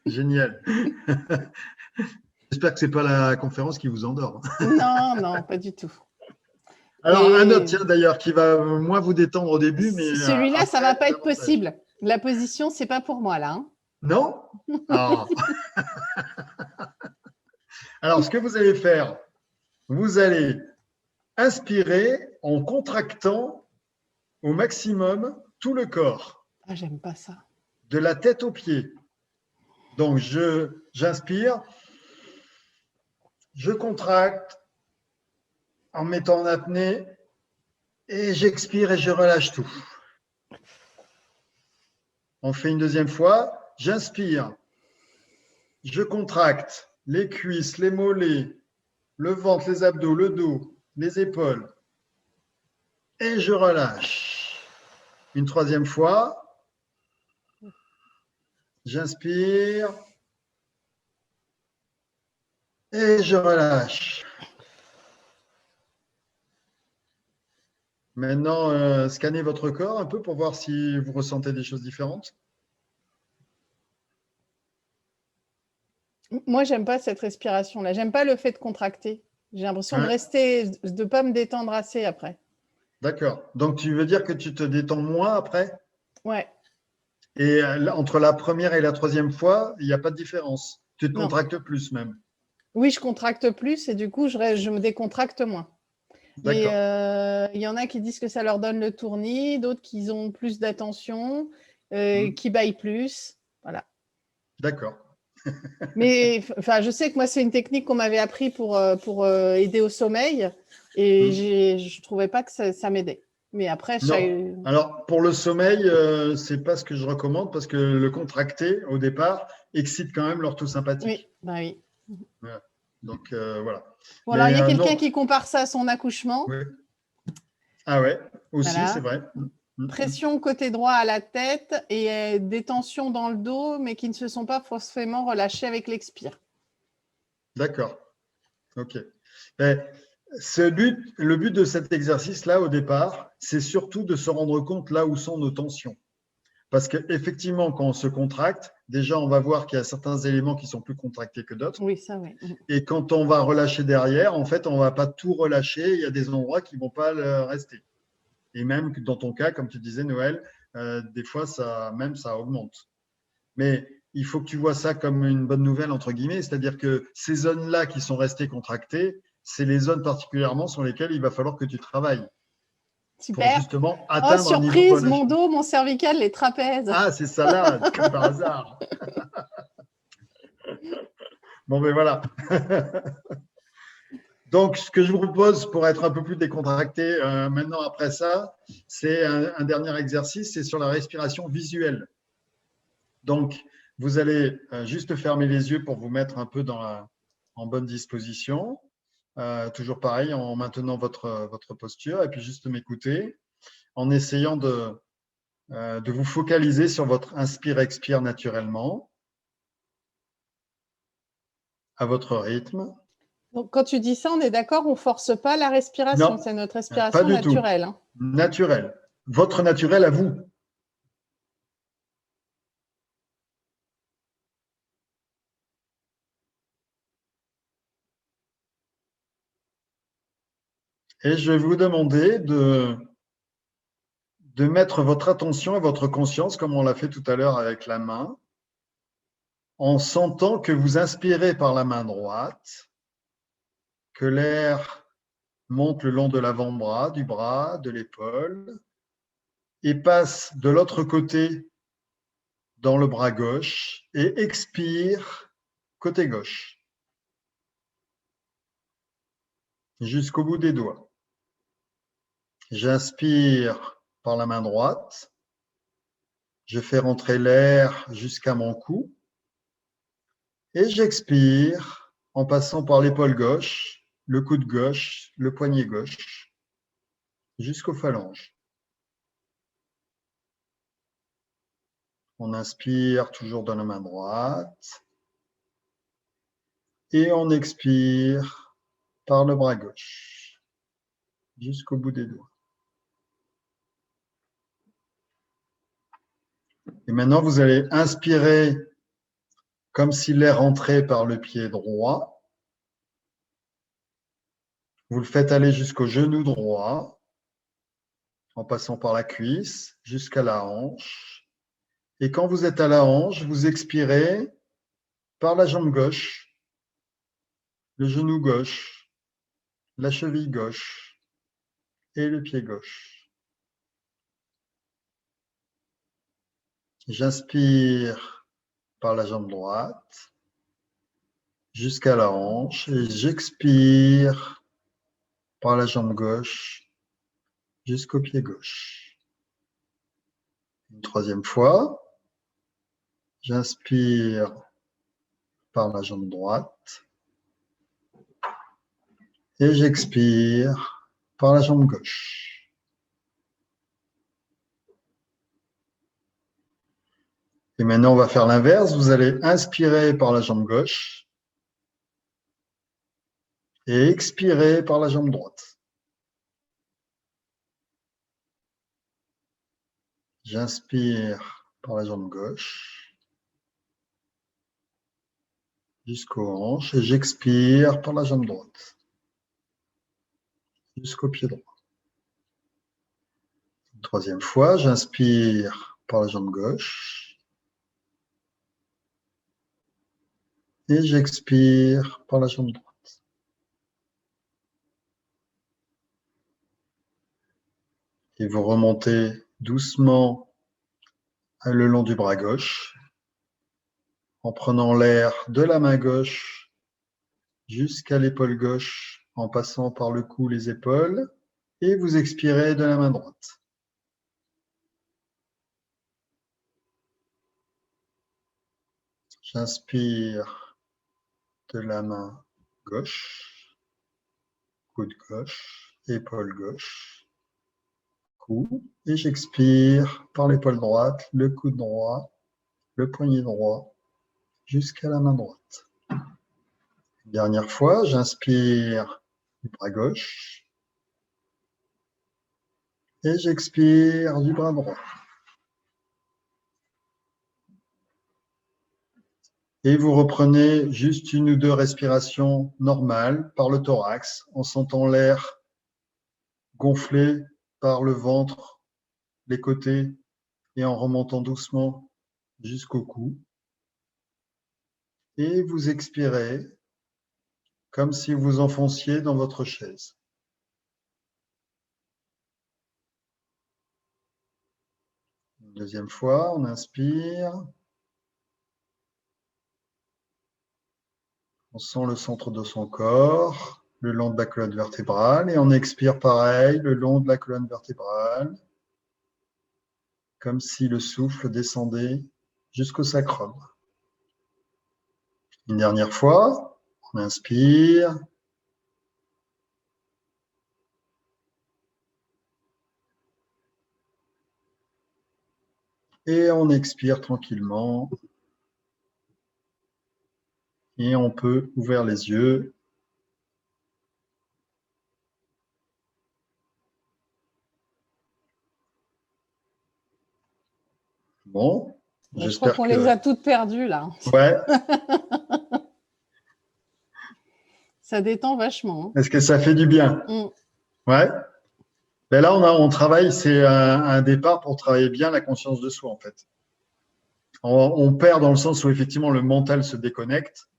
Génial. J'espère que ce n'est pas la conférence qui vous endort. Non, non, pas du tout. Alors, un autre, Et tiens, d'ailleurs, qui va moins vous détendre au début, mais celui-là, ça après, va pas être davantage. possible. La position, c'est pas pour moi, là. Hein. Non? Ah. Alors, ce que vous allez faire, vous allez inspirer en contractant au maximum tout le corps, Ah, j'aime pas ça. de la tête aux pieds. Donc, j'inspire, je contracte en me mettant en apnée et j'expire et je relâche tout. On fait une deuxième fois, j'inspire, je contracte les cuisses, les mollets, le ventre, les abdos, le dos, les épaules et je relâche. Une troisième fois, j'inspire et je relâche. Maintenant, scannez votre corps un peu pour voir si vous ressentez des choses différentes. Moi, j'aime pas cette respiration-là. J'aime pas le fait de contracter. J'ai l'impression de Ouais. rester, de pas me détendre assez après. D'accord. Donc, tu veux dire que tu te détends moins après? Ouais, Et entre la première et la troisième fois, il n'y a pas de différence. Tu te non. contractes plus même. Oui, je contracte plus et du coup, je me décontracte moins. Mais D'accord. il y en a qui disent que ça leur donne le tournis, d'autres qui ont plus d'attention, qui baillent plus. Voilà. D'accord. Mais enfin, je sais que moi, c'est une technique qu'on m'avait appris pour aider au sommeil et je ne trouvais pas que ça m'aidait. Mais après, Non. Alors, pour le sommeil, c'est pas ce que je recommande parce que le contracté, au départ, excite quand même l'orthosympathique. oui, bah oui. Voilà. Donc, voilà. Bon, alors, il y a quelqu'un non. qui compare ça à son accouchement. Oui. Ah ouais, aussi, Voilà. c'est vrai. Pression côté droit à la tête et des tensions dans le dos, mais qui ne se sont pas forcément relâchées avec l'expire. D'accord. OK. Mais le but de cet exercice-là, au départ, c'est surtout de se rendre compte là où sont nos tensions. Parce qu'effectivement, quand on se contracte, déjà, on va voir qu'il y a certains éléments qui sont plus contractés que d'autres. Oui, ça, oui. Et quand on va relâcher derrière, en fait, on ne va pas tout relâcher. Il y a des endroits qui ne vont pas rester. Et même dans ton cas, comme tu disais, Noël, des fois, ça augmente. Mais il faut que tu vois ça comme une bonne nouvelle, entre guillemets. C'est-à-dire que ces zones-là qui sont restées contractées, c'est les zones particulièrement sur lesquelles il va falloir que tu travailles pour Super. justement Oh, atteindre un niveau de surprise, mon relâchement. dos, mon cervical, les trapèzes. Ah, c'est ça là, comme par hasard. Bon, ben voilà. Donc, ce que je vous propose pour être un peu plus décontracté maintenant après ça, c'est un dernier exercice, c'est sur la respiration visuelle. Donc, vous allez juste fermer les yeux pour vous mettre un peu en bonne disposition. Toujours pareil, en maintenant votre posture et puis juste m'écouter en essayant de vous focaliser sur votre inspire-expire naturellement à votre rythme. Donc, quand tu dis ça, on est d'accord, on ne force pas la respiration, Non, c'est notre pas respiration du tout. naturelle. Hein. Naturel. Votre naturel à vous. Et je vais vous demander de mettre votre attention et votre conscience, comme on l'a fait tout à l'heure avec la main, en sentant que vous inspirez par la main droite, que l'air monte le long de l'avant-bras, du bras, de l'épaule, et passe de l'autre côté dans le bras gauche, et expire côté gauche, jusqu'au bout des doigts. J'inspire par la main droite, je fais rentrer l'air jusqu'à mon cou, et j'expire en passant par l'épaule gauche, le coude gauche, le poignet gauche, jusqu'aux phalanges. On inspire toujours de la main droite. Et on expire par le bras gauche, jusqu'au bout des doigts. Et maintenant, vous allez inspirer comme si l'air entrait par le pied droit. Vous le faites aller jusqu'au genou droit, en passant par la cuisse, jusqu'à la hanche. Et quand vous êtes à la hanche, vous expirez par la jambe gauche, le genou gauche, la cheville gauche et le pied gauche. J'inspire par la jambe droite jusqu'à la hanche et j'expire par la jambe gauche jusqu'au pied gauche. Une troisième fois, j'inspire par la jambe droite et j'expire par la jambe gauche. Et maintenant, on va faire l'inverse. Vous allez inspirer par la jambe gauche et expirer par la jambe droite. J'inspire par la jambe gauche jusqu'aux hanches et j'expire par la jambe droite jusqu'au pied droit. Une troisième fois, j'inspire par la jambe gauche et j'expire par la jambe droite. Et vous remontez doucement le long du bras gauche en prenant l'air de la main gauche jusqu'à l'épaule gauche en passant par le cou, les épaules et vous expirez de la main droite. J'inspire de la main gauche, coude gauche, épaule gauche, cou, et j'expire par l'épaule droite, le coude droit, le poignet droit, jusqu'à la main droite. Une dernière fois, j'inspire du bras gauche et j'expire du bras droit. Et vous reprenez juste une ou deux respirations normales par le thorax en sentant l'air gonfler par le ventre, les côtés et en remontant doucement jusqu'au cou. Et vous expirez comme si vous enfonciez dans votre chaise. Une deuxième fois, on inspire. On sent le centre de son corps, le long de la colonne vertébrale, et on expire pareil, le long de la colonne vertébrale, comme si le souffle descendait jusqu'au sacrum. Une dernière fois, on inspire. Et on expire tranquillement. Et on peut ouvrir les yeux. Bon, je crois qu'on les a toutes perdues là. Ouais. Ça détend vachement. Est-ce que ça fait du bien? Ouais. Ben là, on travaille, c'est un départ pour travailler bien la conscience de soi en fait. On perd dans le sens où effectivement le mental se déconnecte.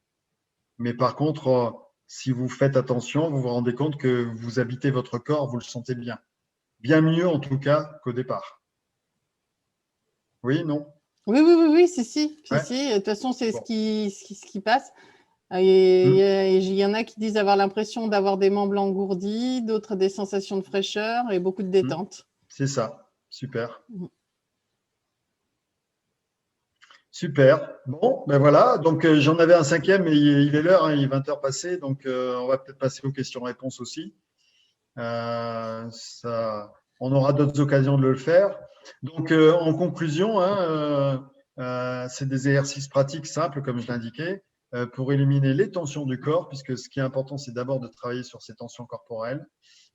Mais par contre, si vous faites attention, vous vous rendez compte que vous habitez votre corps, vous le sentez bien. Bien mieux en tout cas qu'au départ. Oui, non? Oui, si. Ouais. Si. De toute façon, c'est bon. ce qui passe. Et il y en a qui disent avoir l'impression d'avoir des membres engourdis, d'autres des sensations de fraîcheur et beaucoup de détente. C'est ça. Super. Super. Bon, ben voilà. Donc, j'en avais un cinquième, mais il est l'heure, hein, il est 20h passé. Donc, on va peut-être passer aux questions-réponses aussi. On aura d'autres occasions de le faire. Donc, en conclusion, hein, c'est des exercices pratiques simples, comme je l'indiquais. pour éliminer les tensions du corps, puisque ce qui est important, c'est d'abord de travailler sur ces tensions corporelles,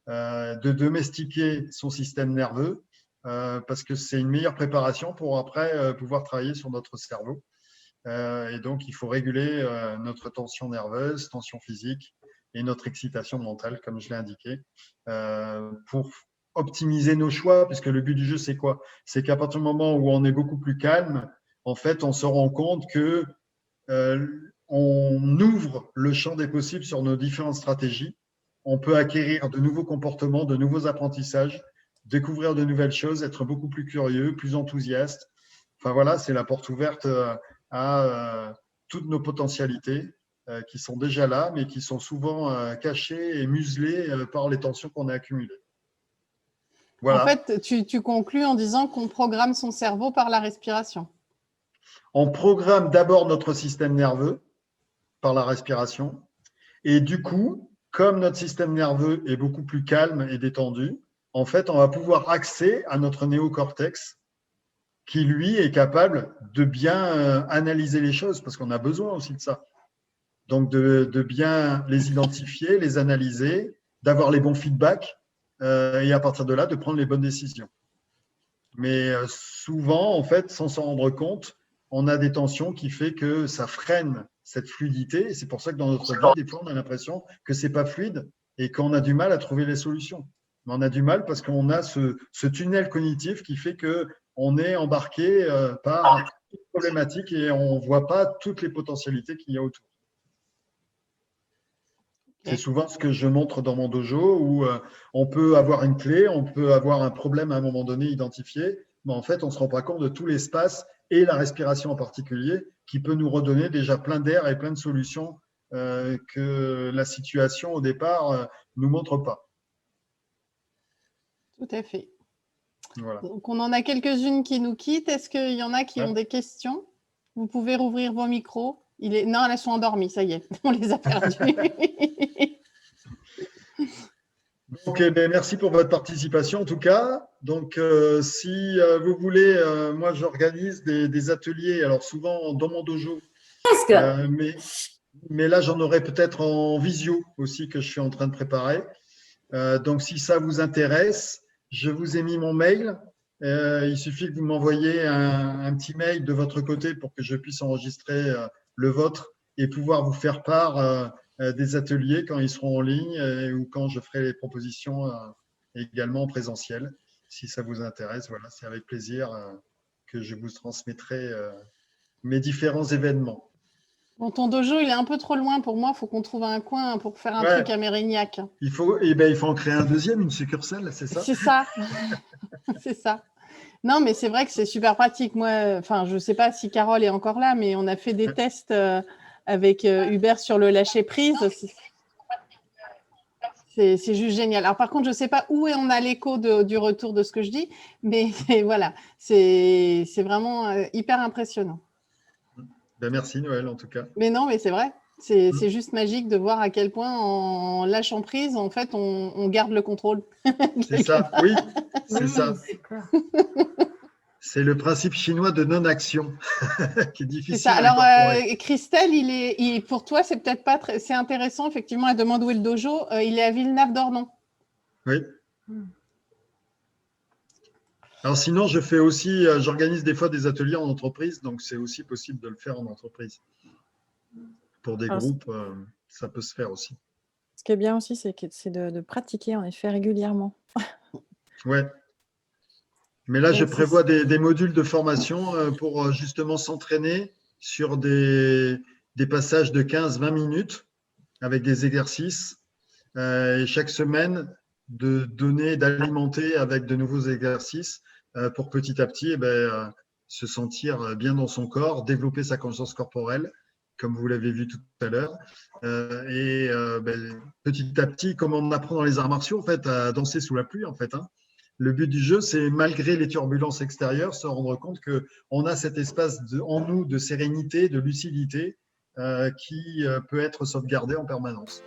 de domestiquer son système nerveux, parce que c'est une meilleure préparation pour après pouvoir travailler sur notre cerveau. Et donc, il faut réguler notre tension nerveuse, tension physique et notre excitation mentale, comme je l'ai indiqué, pour optimiser nos choix, puisque le but du jeu, c'est quoi? C'est qu'à partir du moment où on est beaucoup plus calme, en fait, on se rend compte que on ouvre le champ des possibles sur nos différentes stratégies. On peut acquérir de nouveaux comportements, de nouveaux apprentissages, découvrir de nouvelles choses, être beaucoup plus curieux, plus enthousiaste. Enfin voilà, c'est la porte ouverte à toutes nos potentialités qui sont déjà là, mais qui sont souvent cachées et muselées par les tensions qu'on a accumulées. Voilà. En fait, tu conclus en disant qu'on programme son cerveau par la respiration. On programme d'abord notre système nerveux par la respiration. Et du coup, comme notre système nerveux est beaucoup plus calme et détendu, en fait, on va pouvoir accéder à notre néocortex qui, lui, est capable de bien analyser les choses, parce qu'on a besoin aussi de ça. Donc, de bien les identifier, les analyser, d'avoir les bons feedbacks et à partir de là, de prendre les bonnes décisions. Mais souvent, en fait, sans s'en rendre compte, on a des tensions qui font que ça freine cette fluidité. Et c'est pour ça que dans notre vie, des fois, on a l'impression que ce n'est pas fluide et qu'on a du mal à trouver les solutions. Mais on a du mal parce qu'on a ce tunnel cognitif qui fait qu'on est embarqué par toutes les problématiques et on ne voit pas toutes les potentialités qu'il y a autour. C'est souvent ce que je montre dans mon dojo où on peut avoir une clé, on peut avoir un problème à un moment donné identifié, mais en fait, on ne se rend pas compte de tout l'espace et la respiration en particulier qui peut nous redonner déjà plein d'air et plein de solutions que la situation au départ ne nous montre pas. Tout à fait. Voilà. Donc, on en a quelques-unes qui nous quittent. Est-ce qu'il y en a qui ont des questions? Vous pouvez rouvrir vos micros. Non, elles sont endormies, ça y est, on les a perdues. Donc, merci pour votre participation en tout cas. Donc, si vous voulez, moi j'organise des ateliers, alors souvent dans mon dojo, mais là j'en aurai peut-être en visio aussi que je suis en train de préparer. Donc, si ça vous intéresse, je vous ai mis mon mail. Il suffit que vous m'envoyiez un petit mail de votre côté pour que je puisse enregistrer le vôtre et pouvoir vous faire part des ateliers quand ils seront en ligne ou quand je ferai les propositions également en présentiel. Si ça vous intéresse, voilà, c'est avec plaisir que je vous transmettrai mes différents événements. Bon, ton dojo, il est un peu trop loin pour moi. Il faut qu'on trouve un coin pour faire un truc à Mérignac. Il faut en créer un deuxième, une succursale, c'est ça? C'est ça. C'est ça. Non, mais c'est vrai que c'est super pratique. Moi, enfin, je ne sais pas si Carole est encore là, mais on a fait des tests avec Hubert sur le lâcher-prise. C'est juste génial. Alors, par contre, je ne sais pas où on a l'écho du retour de ce que je dis, mais voilà, c'est vraiment hyper impressionnant. Ben, merci Noël, en tout cas. Mais non, mais c'est vrai. C'est juste magique de voir à quel point, en lâchant prise, en fait, on garde le contrôle. C'est ça, oui, c'est ça. C'est le principe chinois de non-action qui est difficile. C'est ça. Alors, Christelle, pour toi, c'est peut-être pas très… C'est intéressant, effectivement, elle demande où est le dojo. Il est à Villeneuve-d'Ornon. Oui. Alors sinon, je fais aussi, j'organise des fois des ateliers en entreprise, donc c'est aussi possible de le faire en entreprise. Pour des groupes, ça peut se faire aussi. Ce qui est bien aussi, c'est de pratiquer en effet régulièrement. Ouais. Mais là, je prévois des modules de formation pour justement s'entraîner sur des passages de 15-20 minutes avec des exercices. Et chaque semaine, d'alimenter avec de nouveaux exercices pour petit à petit se sentir bien dans son corps, développer sa conscience corporelle, comme vous l'avez vu tout à l'heure. Petit à petit, comme on apprend dans les arts martiaux, en fait, à danser sous la pluie, en fait. Le but du jeu, c'est malgré les turbulences extérieures, se rendre compte qu'on a cet espace en nous de sérénité, de lucidité qui peut être sauvegardé en permanence.